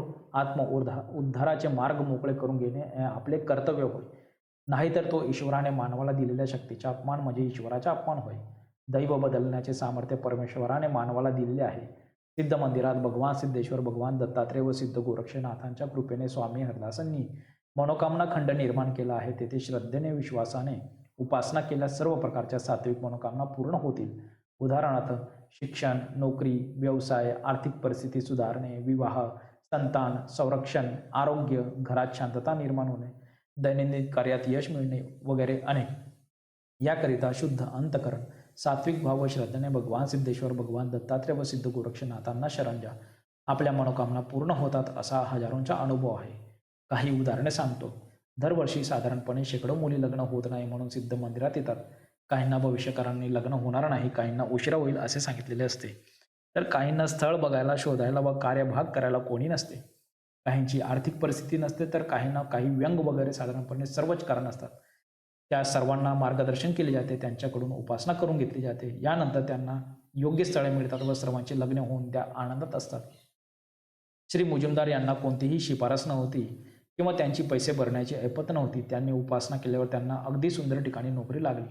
उद्धाराचे मार्ग मोकळे करून घेणे हे आपले कर्तव्य होय. नाहीतर तो ईश्वराने मानवाला दिलेल्या शक्तीचा अपमान म्हणजे ईश्वराचा अपमान होय. दैव बदलण्याचे सामर्थ्य परमेश्वराने मानवाला दिलेले आहे. सिद्ध मंदिरात भगवान सिद्धेश्वर, भगवान दत्तात्रेय व सिद्ध गोरक्षनाथांच्या कृपेने स्वामी हरदासांनी मनोकामना खंड निर्माण केला आहे. तेथे श्रद्धेने, विश्वासाने उपासना केल्यास सर्व प्रकारच्या सात्विक मनोकामना पूर्ण होतील. उदाहरणार्थ शिक्षण, नोकरी, व्यवसाय, आर्थिक परिस्थिती सुधारणे, विवाह, संतान, संरक्षण, आरोग्य, घरात शांतता निर्माण होणे, दैनंदिन कार्यात यश मिळणे वगैरे अनेक. याकरिता शुद्ध अंतकरण, सात्विक भाव व श्रद्धेने भगवान सिद्धेश्वर, भगवान दत्तात्रेय व सिद्ध गोरक्षनाथांना शरण जा. आपल्या मनोकामना पूर्ण होतात असा हजारोंचा अनुभव आहे. काही उदाहरणे सांगतो. दरवर्षी साधारणपणे शेकडो मुली लग्न होत नाही म्हणून सिद्ध मंदिरात येतात. काहींना भविष्यकाळाने लग्न होणार नाही, काहींना उशिरा होईल असे सांगितलेले असते. तर काहींना स्थळ बघायला, शोधायला व कार्यभाग करायला कोणी नसते. काहींची आर्थिक परिस्थिती नसते, तर काहींना काही व्यंग वगैरे साधारणपणे सर्वच कारण असतात. त्या सर्वांना मार्गदर्शन केले जाते, त्यांच्याकडून उपासना करून घेतली जाते. यानंतर त्यांना योग्य स्थळे मिळतात व सर्वांचे लग्न होऊन त्या आनंदात असतात. श्री मुजुमदार यांना कोणतीही शिफारस नव्हती किंवा त्यांची पैसे भरण्याची ऐपत नव्हती. त्यांनी उपासना केल्यावर त्यांना अगदी सुंदर ठिकाणी नोकरी लागली.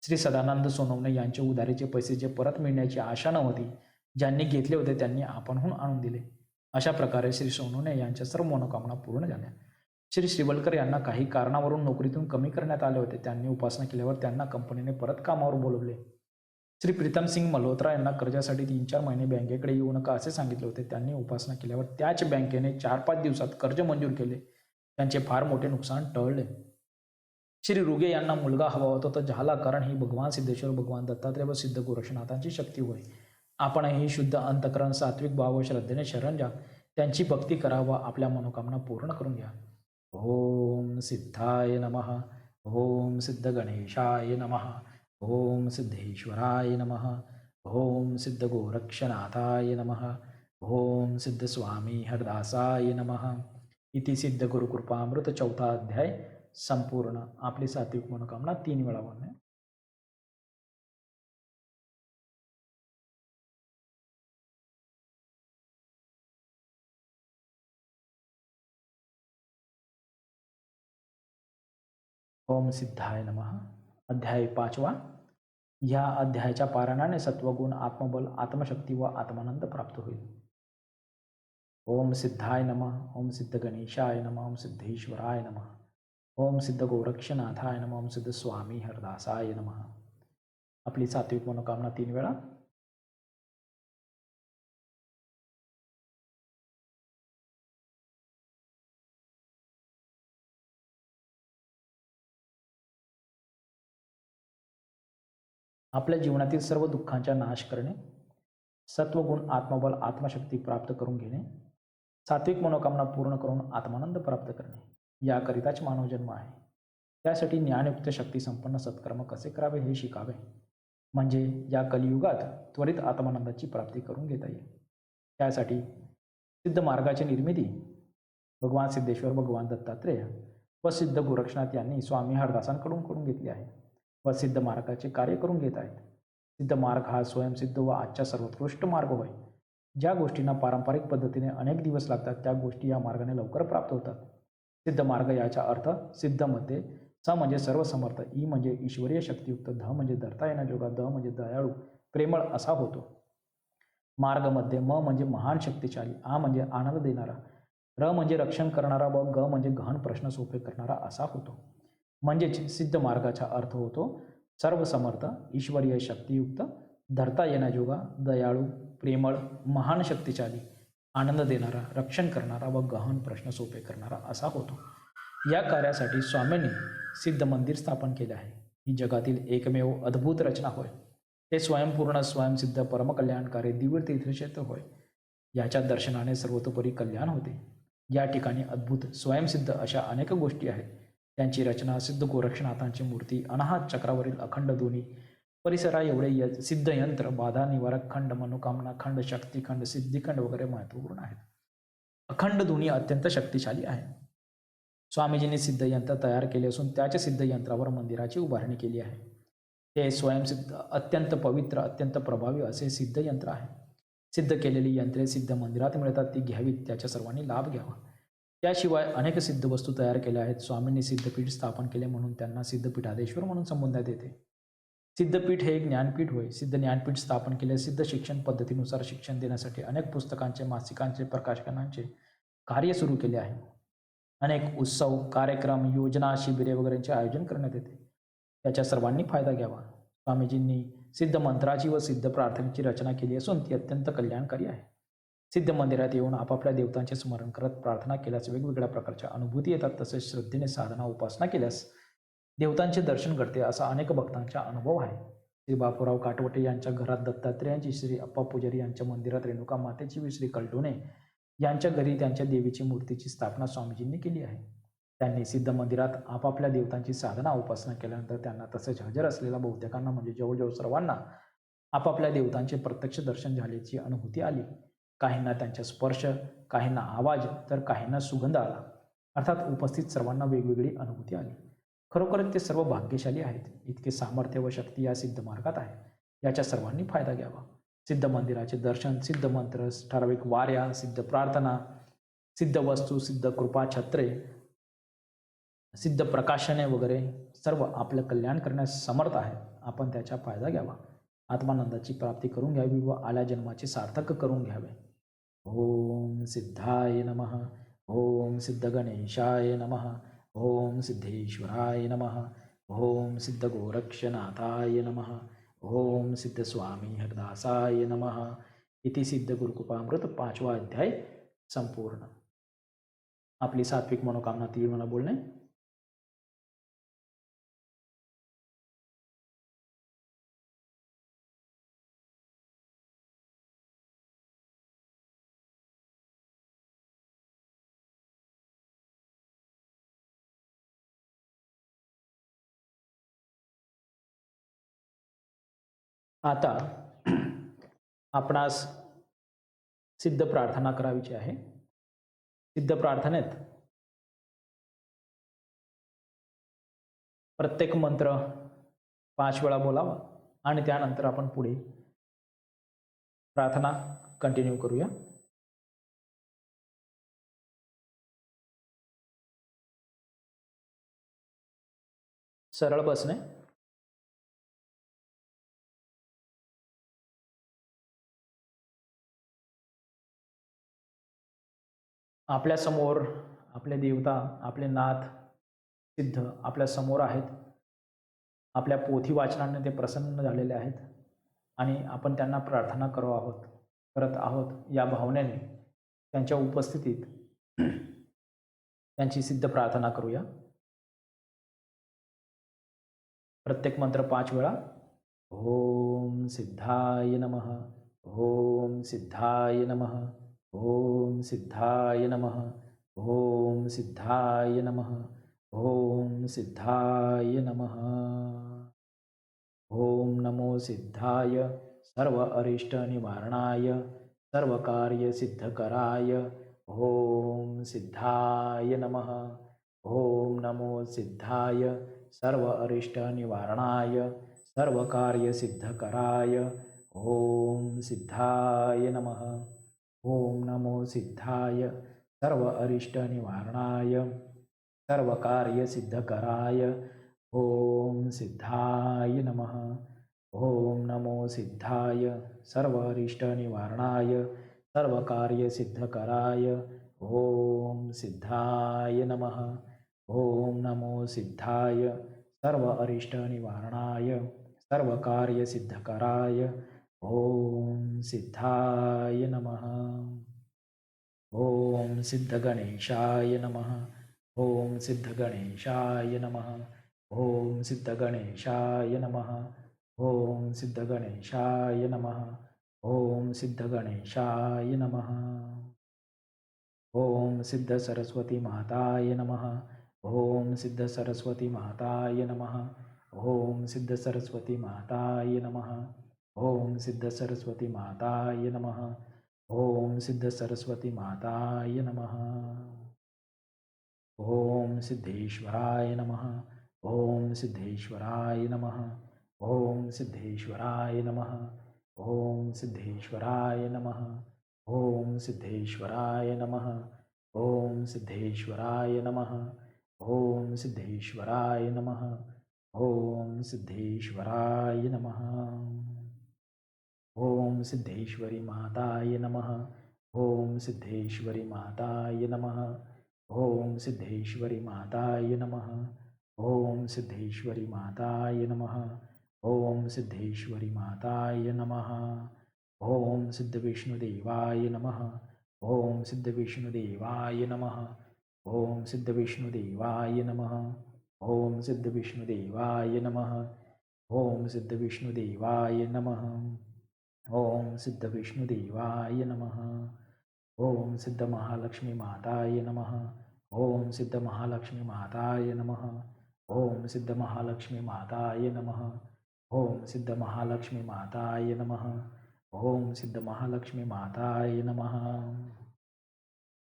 श्री सदानंद सोनवणे यांचे उधारीचे पैसे जे परत मिळण्याची आशा नव्हती, ज्यांनी घेतले होते त्यांनी आपणहून आणून दिले. अशा प्रकारे श्री सोनवणे यांच्या सर्व मनोकामना पूर्ण झाल्या. श्री श्रीवलकर यांना काही कारणावरून नोकरीतून कमी करण्यात आले होते. त्यांनी उपासना केल्यावर त्यांना कंपनीने परत कामावर बोलवले. श्री प्रीतम सिंग मल्होत्रा यांना कर्जासाठी 3-4 महिने बँकेकडे येऊ नका असे सांगितले होते. त्यांनी उपासना केल्यावर त्याच बँकेने 4-5 दिवसात कर्ज मंजूर केले. त्यांचे फार मोठे नुकसान टळले. श्री रुगे यांना मुलगा हवा होता तर झाला, कारण ही भगवान सिद्धेश्वर, भगवान दत्तात्रेय व सिद्ध गोरक्षनाथांची शक्ती होय. आपणही शुद्ध अंतकरण, सात्विक भाव व श्रद्धेने शरण जा. त्यांची भक्ती करा व आपल्या मनोकामना पूर्ण करून घ्या. ओम सिद्धाय नमः. ओम सिद्ध गणेशाय नमः. ओम सिद्धेश्वराय नमः. ओम सिद्ध गोरक्षनाथाय नमः. ओम सिद्ध स्वामी हरदासाय नमः. इति सिद्ध गुरुकृपामृत 4था अध्याय संपूर्ण. आपली सात्विक मनोकामना 3 वेळा म्हणणे. ओम सिद्धाय नमः. अध्याय 5वा. ह्या अध्यायाच्या पारायणाने सत्वगुण, आत्मबल, आत्मशक्ती व आत्मानंद प्राप्त होईल. ओम सिद्धाय नमः. ओम सिद्ध गणेशाय नमः. ओम सिद्धेश्वराय नमः. ओम सिद्ध गोरक्षनाथाय नमः. ओम सिद्ध स्वामी हरदासाय नमः. आपली सात्विक मनोकामना 3 वेळा. आपल्या जीवनातील सर्व दुःखांचा नाश करणे, सत्वगुण, आत्मबल, आत्मशक्ती प्राप्त करून घेणे, सात्विक मनोकामना पूर्ण करून आत्मानंद प्राप्त करणे, याकरिताच मानव जन्म आहे. त्यासाठी ज्ञानयुक्त शक्ती संपन्न सत्कर्म कसे करावे हे शिकावे, म्हणजे या कलियुगात त्वरित आत्मानंदाची प्राप्ती करून घेता येईल. त्यासाठी सिद्ध मार्गाची निर्मिती भगवान सिद्धेश्वर, भगवान दत्तात्रेय व सिद्ध गोरक्षनाथ यांनी स्वामी हरदासांकडून करून घेतली आहे व सिद्ध मार्गाचे कार्य करून घेत आहेत. सिद्ध मार्ग हा स्वयंसिद्ध व आजचा सर्वोत्कृष्ट मार्ग होय. ज्या गोष्टींना पारंपरिक पद्धतीने अनेक दिवस लागतात त्या गोष्टी या मार्गाने लवकर प्राप्त होतात. सिद्ध मार्ग याचा अर्थ सिद्धमध्ये स म्हणजे सर्वसमर्थ, ई म्हणजे ईश्वरीय शक्तियुक्त, ध म्हणजे धरता येण्याजोगा, द म्हणजे दयाळू, प्रेमळ असा होतो. मार्गमध्ये म म्हणजे महान शक्तिशाली, आ म्हणजे आनंद देणारा, र म्हणजे रक्षण करणारा व ग म्हणजे गहन प्रश्न सोपे करणारा असा होतो. म्हणजेच सिद्ध मार्गाचा अर्थ होतो सर्वसमर्थ, ईश्वरीय शक्तियुक्त, धरता येण्याजोगा, दयाळू, प्रेमळ, महान शक्तिशाली, आनंद देणारा, रक्षण करणारा व गहन प्रश्न सोपे करणारा असा होतो. या कार्यासाठी स्वामींनी सिद्ध मंदिर स्थापन केले आहे. ही जगातील एकमेव अद्भुत रचना होय. ते स्वयंपूर्ण, स्वयंसिद्ध, परमकल्याणकारी दिव्य तीर्थक्षेत्र होय. याच्या दर्शनाने सर्वतोपरी कल्याण होते. या ठिकाणी अद्भुत, स्वयंसिद्ध अशा अनेक गोष्टी आहेत. त्यांची रचना, सिद्ध गोरक्षनाथांची मूर्ती, अनाहत चक्रावरील अखंड ध्वनी, परिसरा एवढे सिद्ध यंत्र, बाधा निवारक खंड, मनोकामना खंड, शक्तिखंड, सिद्धिखंड वगैरे महत्त्वपूर्ण आहेत. अखंड ध्वनी अत्यंत शक्तिशाली आहे. स्वामीजींनी सिद्ध यंत्र तयार केले असून त्याच्या सिद्ध यंत्रावर मंदिराची उभारणी केली आहे. ते स्वयंसिद्ध, अत्यंत पवित्र, अत्यंत प्रभावी असे सिद्ध यंत्र आहे. सिद्ध केलेली यंत्रे सिद्ध मंदिरात मिळतात, ती घ्यावीत, त्याचा सर्वांनी लाभ घ्यावा. त्याशिवाय अनेक सिद्ध वस्तू तयार केल्या आहेत. स्वामींनी सिद्धपीठ स्थापन केले म्हणून त्यांना सिद्धपीठाधीश्वर म्हणून संबोधण्यात येते. सिद्धपीठ हे एक ज्ञानपीठ होय. सिद्ध ज्ञानपीठ स्थापन केले. सिद्ध शिक्षण पद्धतीनुसार शिक्षण देण्यासाठी अनेक पुस्तकांचे, मासिकांचे, प्रकाशनांचे कार्य सुरू केले आहे. अनेक उत्सव, कार्यक्रम, योजना, शिबिरे वगैरेंचे आयोजन करण्यात येते. त्याचा सर्वांनी फायदा घ्यावा. स्वामीजींनी सिद्ध मंत्राची व सिद्ध प्रार्थनेची रचना केली असून ती अत्यंत कल्याणकारी आहे. सिद्ध मंदिरात येऊन आपापल्या देवतांचे स्मरण करत प्रार्थना केल्यास वेगवेगळ्या प्रकारच्या अनुभूती येतात. तसेच श्रद्धेने साधना उपासना केल्यास देवतांचे दर्शन घडते, असा अनेक भक्तांचा अनुभव आहे. श्री बापूराव काटवटे यांच्या घरात दत्तात्रेयांची, श्री अप्पा पुजारी यांच्या मंदिरात रेणुका मातेची व श्री कलटोणे यांच्या घरी त्यांच्या देवीची मूर्तीची स्थापना स्वामीजींनी केली आहे. त्यांनी सिद्ध मंदिरात आपापल्या देवतांची साधना उपासना केल्यानंतर त्यांना तसेच हजर असलेल्या बहुतेकांना म्हणजे जवळजवळ सर्वांना आपापल्या देवतांचे प्रत्यक्ष दर्शन झाल्याची अनुभूती आली. काहींना त्यांचा स्पर्श, काहींना आवाज, तर काहींना सुगंध आला. अर्थात उपस्थित सर्वांना वेगवेगळी अनुभूती आली. खरोखरच ते सर्व भाग्यशाली आहेत. इतके सामर्थ्य व शक्ती या सिद्ध मार्गात आहे. याचा सर्वांनी फायदा घ्यावा. सिद्ध मंदिराचे दर्शन, सिद्ध मंत्र, ठराविक वाऱ्या, सिद्ध प्रार्थना, सिद्ध वस्तू, सिद्ध कृपा छत्रे, सिद्ध प्रकाशने वगैरे सर्व आपलं कल्याण करण्यास समर्थ आहे. आपण त्याचा फायदा घ्यावा. आत्मानंदाची प्राप्ती करून घ्यावी व आल्या जन्माचे सार्थक करून घ्यावे. ओम सिद्धाय नमः. ओम सिद्ध गणेशाय नमः. ओम सिद्धेश्वराय नमः. ओम सिद्ध गोरक्षनाथाय नमः. ओम सिद्ध स्वामी हरदासाय नमः. इति सिद्ध गुरुकृपामृत 5वा अध्याय संपूर्ण. आपली सात्विक मनोकामना तीळ मला बोलणे. आता आपणास सिद्ध प्रार्थना करावीची आहे. सिद्ध प्रार्थनेत प्रत्येक मंत्र 5 वेळा बोलावा आणि त्यानंतर आपण पुढे प्रार्थना कंटिन्यू करूया. सरळ बसणे. आपल्या समोर आपले देवता, आपले नाथ सिद्ध आपल्या समोर आहेत. आपल्या पोथी वाचनाने ते प्रसन्न झालेले आहेत आणि आपण त्यांना प्रार्थना करत आहोत या भावनेने त्यांच्या उपस्थितीत त्यांची सिद्ध प्रार्थना करूया. प्रत्येक मंत्र 5 वेळा. ओम सिद्धाय नमः. ओम सिद्धाय नमः. ओम सिद्धाय नमः. ओम सिद्धाय नमः. ओम सिद्धाय नमः. ओम नमो सिद्धाय सर्व अरिष्ट निवारणाय सर्व कार्य सिद्धकराय. ओम सिद्धाय नमः. ओम नमो सिद्धाय सर्व अरिष्ट निवारणाय सर्व कार्य सिद्धकराय. ओम सिद्धाय नमः. ओम नमो सिद्धाय सर्व अरिष्ट निवारणाय सर्व कार्य सिद्धकराय. ओम सिद्धाय नमः. ओम नमो सिद्धाय सर्व अरिष्ट निवारणाय सर्व कार्य सिद्धकराय. ओम सिद्धाय नमः. ओम नमो सिद्धाय सर्व अरिष्ट निवारणाय सर्व कार्य सिद्धकराय. ओम सिद्धाय नमः. ओम सिद्ध गणेशाय नमः. ओम सिद्ध गणेशाय नमः. ओम सिद्ध गणेशाय नमः. ओम सिद्ध गणेशाय नमः. ओम सिद्ध गणेशाय नमः. ओम सिद्ध सरस्वती माताय नमः. ओम सिद्ध सरस्वती माताय नमः. ओम सिद्ध सरस्वती माताय नमः. ओम सिद्ध सरस्वती माताय नमः. ओम सिद्ध सरस्वती माताय नमः. ओम सिद्धेश्वराय नमः. ओम सिद्धेश्वराय नमः. ओम सिद्धेश्वराय नमः. ओम सिद्धेश्वराय नमः। ओम सिद्धेश्वराय नमः। ओम सिद्धेश्वराय नमः। ओम सिद्धेश्वराय नमः। ओम सिद्धेश्वराय नमः। ओम सिद्धेश्वरी माताय नमः। ओम सिद्धेश्वरी माताय नमः। ओम सिद्धेश्वरी माताय नमः। ओम सिद्धेश्वरी माताय नमः। ओम सिद्धेश्वरी माताय नमः। ओम सिद्धविष्णुदेवाय नमः। ओम सिद्धविष्णुदेवाय नमः। ओम सिद्धविष्णुदेवाय नमः। ओम सिद्धविष्णुदेवाय नमः। ओम सिद्धविष्णुदेवाय नमः। ओम सिद्धविष्णुदेवाय नमः। ओम सिद्ध महालक्ष्मी माताय नमः। ओम सिद्ध महालक्ष्मी माताय नमः। ओम सिद्ध महालक्ष्मी माताय नमः। ओम सिद्ध महालक्ष्मी माताय नमः। ओम सिद्ध महालक्ष्मी माताय नमः।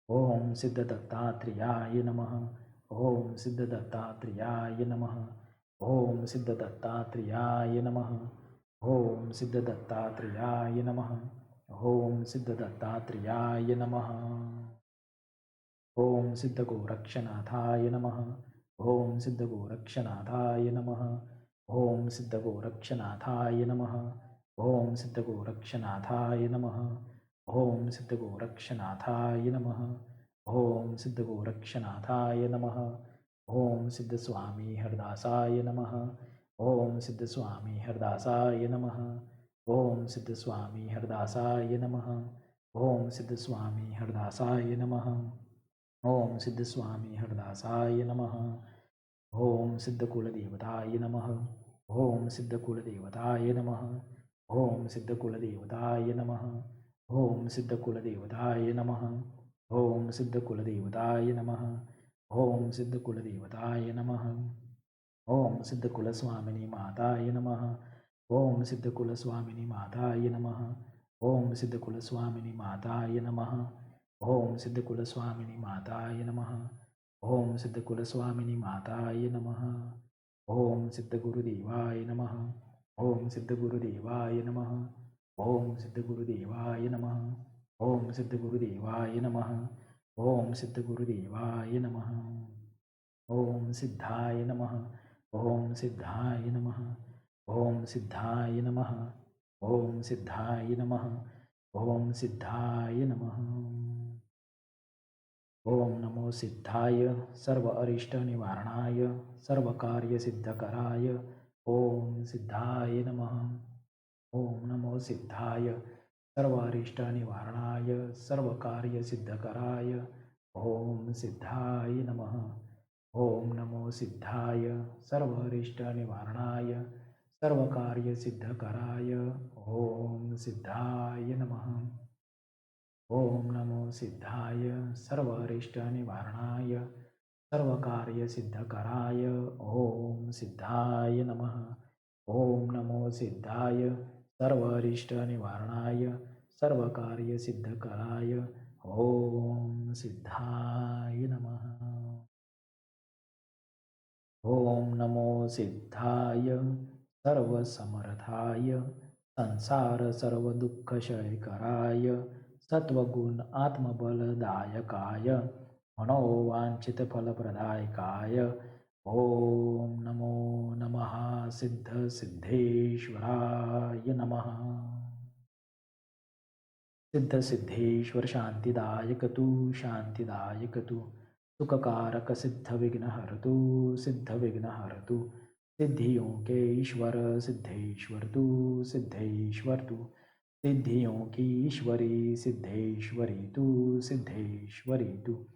ओम सिद्ध दत्तात्रेयाय नमः। ओम सिद्ध दत्तात्रेयाय नमः। ओम सिद्ध दत्तात्रेयाय नमः। ओम सिद्ध दत्तात्रेयाय नमः। ओम सिद्ध दत्तात्रेयाय नमः। ओम सिद्ध गोरक्षनाथाय नमः। ओम सिद्ध गोरक्षनाथाय नमः। ओम सिद्ध गोरक्षनाथाय नमः। ओम सिद्ध गोरक्षनाथाय नमः। ओम सिद्ध गोरक्षनाथाय नमः। ओम सिद्ध गोरक्षनाथाय नमः। ओम सिद्ध स्वामी हरदासाय नमः। ओम सिद्ध स्वामी हरदासाय नमः। ओम सिद्ध स्वामी हरदासाय नमः। ओम सिद्ध स्वामी हरदासाय नमः। ओम सिद्ध स्वामी हरदासाय नमः। ओम सिद्ध कुलदेवताय नमः। ओम सिद्ध कुलदेवताय नमः। ओम सिद्ध कुलदेवताय नमः। ओम सिद्ध कुलदेवताय नमः। ओम सिद्ध कुलदेवताय नमः। ओम सिद्ध कुलदेवताय नमः। ओम सिद्ध कुलस्वामिनी माताय नमः। ओम सिद्ध कुलस्वामिनी माताय नमः। ओम सिद्ध कुलस्वामिनी माताय नमः। ओम सिद्ध कुलस्वामिनी माताय नमः। ओम सिद्ध कुलस्वामिनी माताय नमः। ओम सिद्ध गुरुदेवाय नमः। ओम सिद्ध गुरुदेवाय नमः। ओम सिद्ध गुरुदेवाय नमः। ओम सिद्ध गुरुदेवाय नमः। ओम सिद्ध गुरुदेवाय नमः। ओम सिद्धाय नमः। ओम सिद्धाय नमः। ओम सिद्धाय नमः। ओम सिद्धाय नमः। ओम सिद्धाय नमः। ओम नमो सिद्धाय सर्व अरिष्ट निवारणाय सर्व कार्य सिद्धकराय ओम सिद्धाय नमः। ओम नमो सिद्धाय सर्व अरिष्ट निवारणाय सर्व कार्य सिद्धकराय ओम सिद्धाय नमः। ओम नमो सिद्धाय सर्व अरिष्ट निवारणाय सर्व कार्य सिद्धकराय ओम सिद्धाय नमः। ओम नमो सिद्धाय सर्व अरिष्ट निवारणाय सर्व कार्य सिद्धकराय ओम सिद्धाय नमः। ओम नमो सिद्धाय सर्व अरिष्ट निवारणाय सर्व कार्य सिद्धकराय ओम सिद्धाय नमः। ओम नमो सिद्धाय सर्वसमर्थाय संसार सर्वदुःखक्षयकराय सत्वगुण आत्मबलदायकाय मनोवांछितफलप्रदायकाय ओम नमो नमः सिद्धसिद्धेश्वराय नमः। सिद्धसिद्धेश्वर शांतिदायक तू शांतिदायक तू सुखकारक सिद्धविघ्नहरतु सिद्धविघ्नहरतु सिद्धियों के ईश्वर सिद्धेश्वर तू सिद्धेश्वर तू सिद्धियों की ईश्वरी सिद्धेश्वरी तू सिद्धेश्वरी तू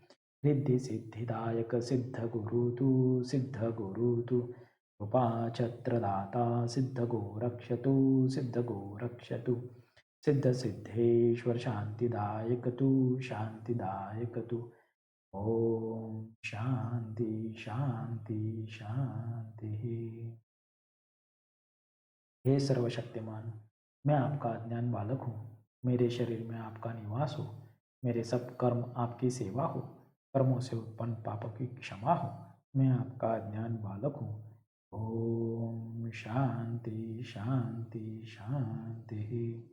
रिद्धि सिद्धिदायक सिद्ध गुरु तू सिद्ध गुरु तू कृपा छत्रदाता सिद्ध गोरक्षतु सिद्ध गोरक्षतु सिद्ध सिद्धेश्वर शांतिदायक तू शांतिदायक तू ओम शांति शांति शांति। हे सर्वशक्तिमान, मैं आपका अज्ञान बालक हूँ। मेरे शरीर में आपका निवास हो। मेरे सब कर्म आपकी सेवा हो। कर्मों से उत्पन्न पापों की क्षमा हो। मैं आपका अज्ञान बालक हूँ। ओम शांति शांति शांति।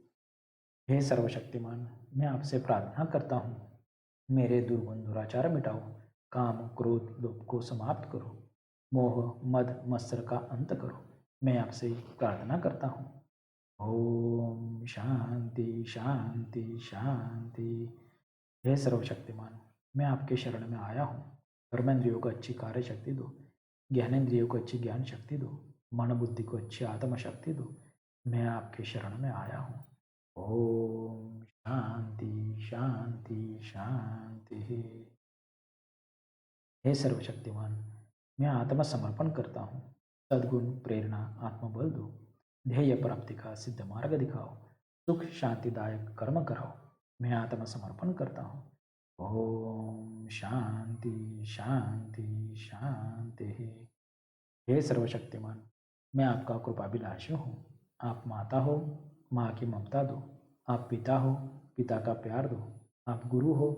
हे सर्वशक्तिमान, मैं आपसे प्रार्थना करता हूँ, मेरे दुर्गुण दुराचार मिटाओ, काम क्रोध लोभ को समाप्त करो, मोह मद मत्सर का अंत करो। मैं आपसे प्रार्थना करता हूँ। ओम शांति शांति शांति। हे सर्वशक्तिमान, मैं आपके शरण में आया हूँ। कर्मेंद्रियों को अच्छी कार्य शक्ति दो, ज्ञानेंद्रियों को अच्छी ज्ञान शक्ति दो, मन बुद्धि को अच्छी आत्म शक्ति दो। मैं आपके शरण में आया हूँ। ओम शांति शांति शांति। हे सर्वशक्तिमान, मैं आत्मसमर्पण करता हूँ। सद्गुण प्रेरणा आत्मबल दो, ध्येय प्राप्ति का सिद्ध मार्ग दिखाओ, सुख शांतिदायक कर्म कराओ। मैं आत्मसमर्पण करता हूँ। ओम शांति शांति शांति। हे सर्वशक्तिमान, मैं आपका कृपाभिलाषी हूँ। आप माता हो, माँ की ममता दो। आप पिता हो, पिता का प्यार दो। आप गुरु हो,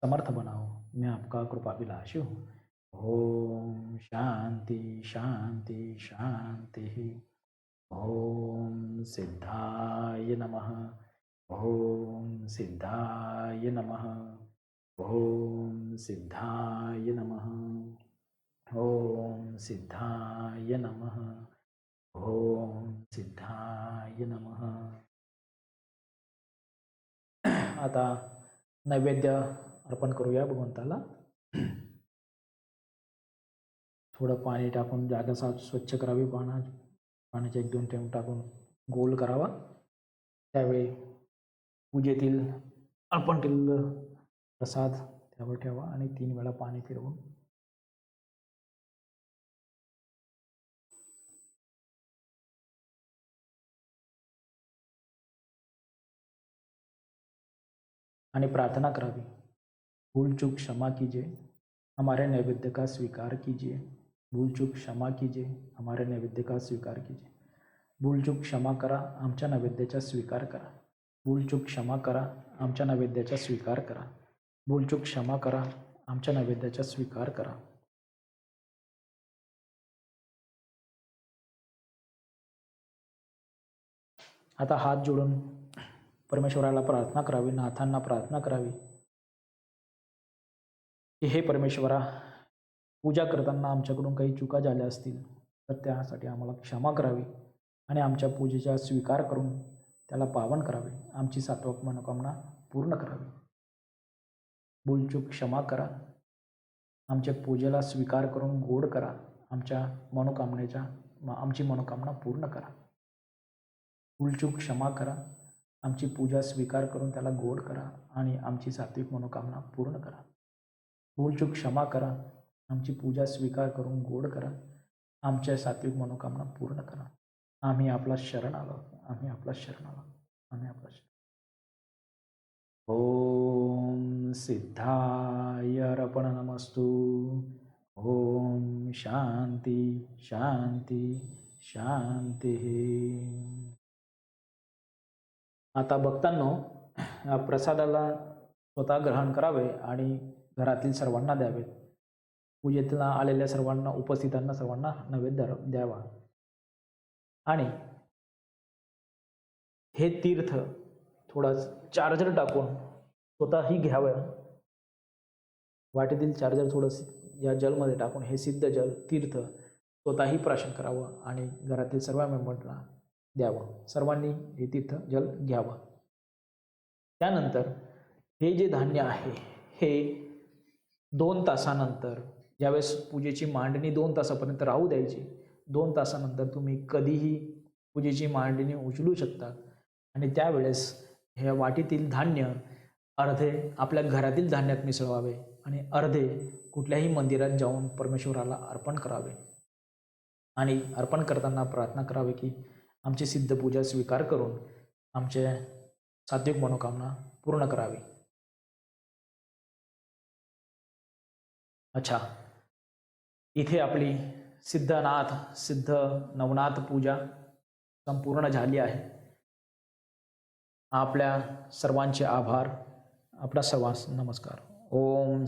समर्थ बनाओ। मैं आपका कृपाभिलाषी हूँ। ओम शांति शांति शांति। ओम सिद्धाय नमः। ओम सिद्धाय नमः। ओम सिद्धाय नमः। ओम सिद्धाय नमः। ओम सिद्धाय नमः। आता नैवेद्य अर्पण करूया भगवंताला। थोडं पाणी टाकून जागा स्वच्छ करावी, पाण्याचे 1-2 थेंब टाकून गोल करावा। त्यावेळी पूजेतील अर्पण केलेलं प्रसाद त्यावर ठेवा आणि 3 वेळा पाणी फिरवून आणि प्रार्थना करावी। भूल चूक क्षमा कीजिए, हमारे नैवेद्य का स्वीकार कीजिए। भूल चूक क्षमा कीजिए, हमारे नैवेद्य का स्वीकार कीजिए। भूल चूक क्षमा करा, आमच्या नैवेद्याचा स्वीकार करा। भूल चूक क्षमा करा, आमच्या नैवेद्याचा स्वीकार करा। भूल चूक क्षमा करा, आमच्या नैवेद्याचा स्वीकार करा। आता हात जोडून परमेश्वराला प्रार्थना करावी, नाथांना प्रार्थना करावी की हे परमेश्वरा, पूजा करताना आमच्याकडून काही चुका झाल्या असतील तर त्यासाठी आम्हाला क्षमा करावी आणि आमच्या पूजेचा स्वीकार करून त्याला पावन करावे, आमची सात्विक मनोकामना पूर्ण करावी। भूलचूक क्षमा करा, आमच्या पूजेला स्वीकार करून गोड करा, आमची मनोकामना पूर्ण करा। भूलचूक क्षमा करा, आमची पूजा स्वीकार करून त्याला गोड करा आणि आमची सात्विक मनोकामना पूर्ण करा। भूलचूक क्षमा करा, आमची पूजा स्वीकार करून गोड करा, आमच्या सात्विक मनोकामना पूर्ण करा। आम्ही आपला शरण आलो, आम्ही आपला शरण आलो, आम्ही आपला शरण। ओम सिद्धाय अर्पणमस्तु। ओम शांती शांती शांती। आता भक्तांनो, प्रसादाला स्वतः ग्रहण करावे आणि घरातील सर्वांना द्यावे। पूजेला आलेल्या सर्वांना, उपस्थितांना सर्वांना नैवेद्य द्यावा आणि हे तीर्थ थोडा चार्जर टाकून स्वतःही घ्यावं। वाटेतील चार्जर थोडंसं या जलमध्ये टाकून हे सिद्ध जल तीर्थ स्वतःही प्राशन करावं आणि घरातील सर्व मेंबरला द्यावं। सर्वांनी हे तीर्थ जल घ्यावं। त्यानंतर हे जे धान्य आहे हे 2 तासानंतर, ज्यावेळेस पूजेची मांडणी 2 तासापर्यंत राहू द्यायची, 2 तासानंतर तुम्ही कधीही पूजेची मांडणी उचलू शकता आणि त्यावेळेस ह्या वाटीतील धान्य अर्धे आपल्या घरातील धान्यात मिसळवावे आणि अर्धे कुठल्याही मंदिरात जाऊन परमेश्वराला अर्पण करावे आणि अर्पण करताना प्रार्थना करावी की आमची सिद्ध पूजा स्वीकार करून आमचे सात्विक मनोकामना पूर्ण करावी। अच्छा, इथे आपली सिद्ध नवनाथ पूजा संपूर्ण झाली आहे। आपल्या सर्वांचे आभार, आपला सर्वांस नमस्कार। ओम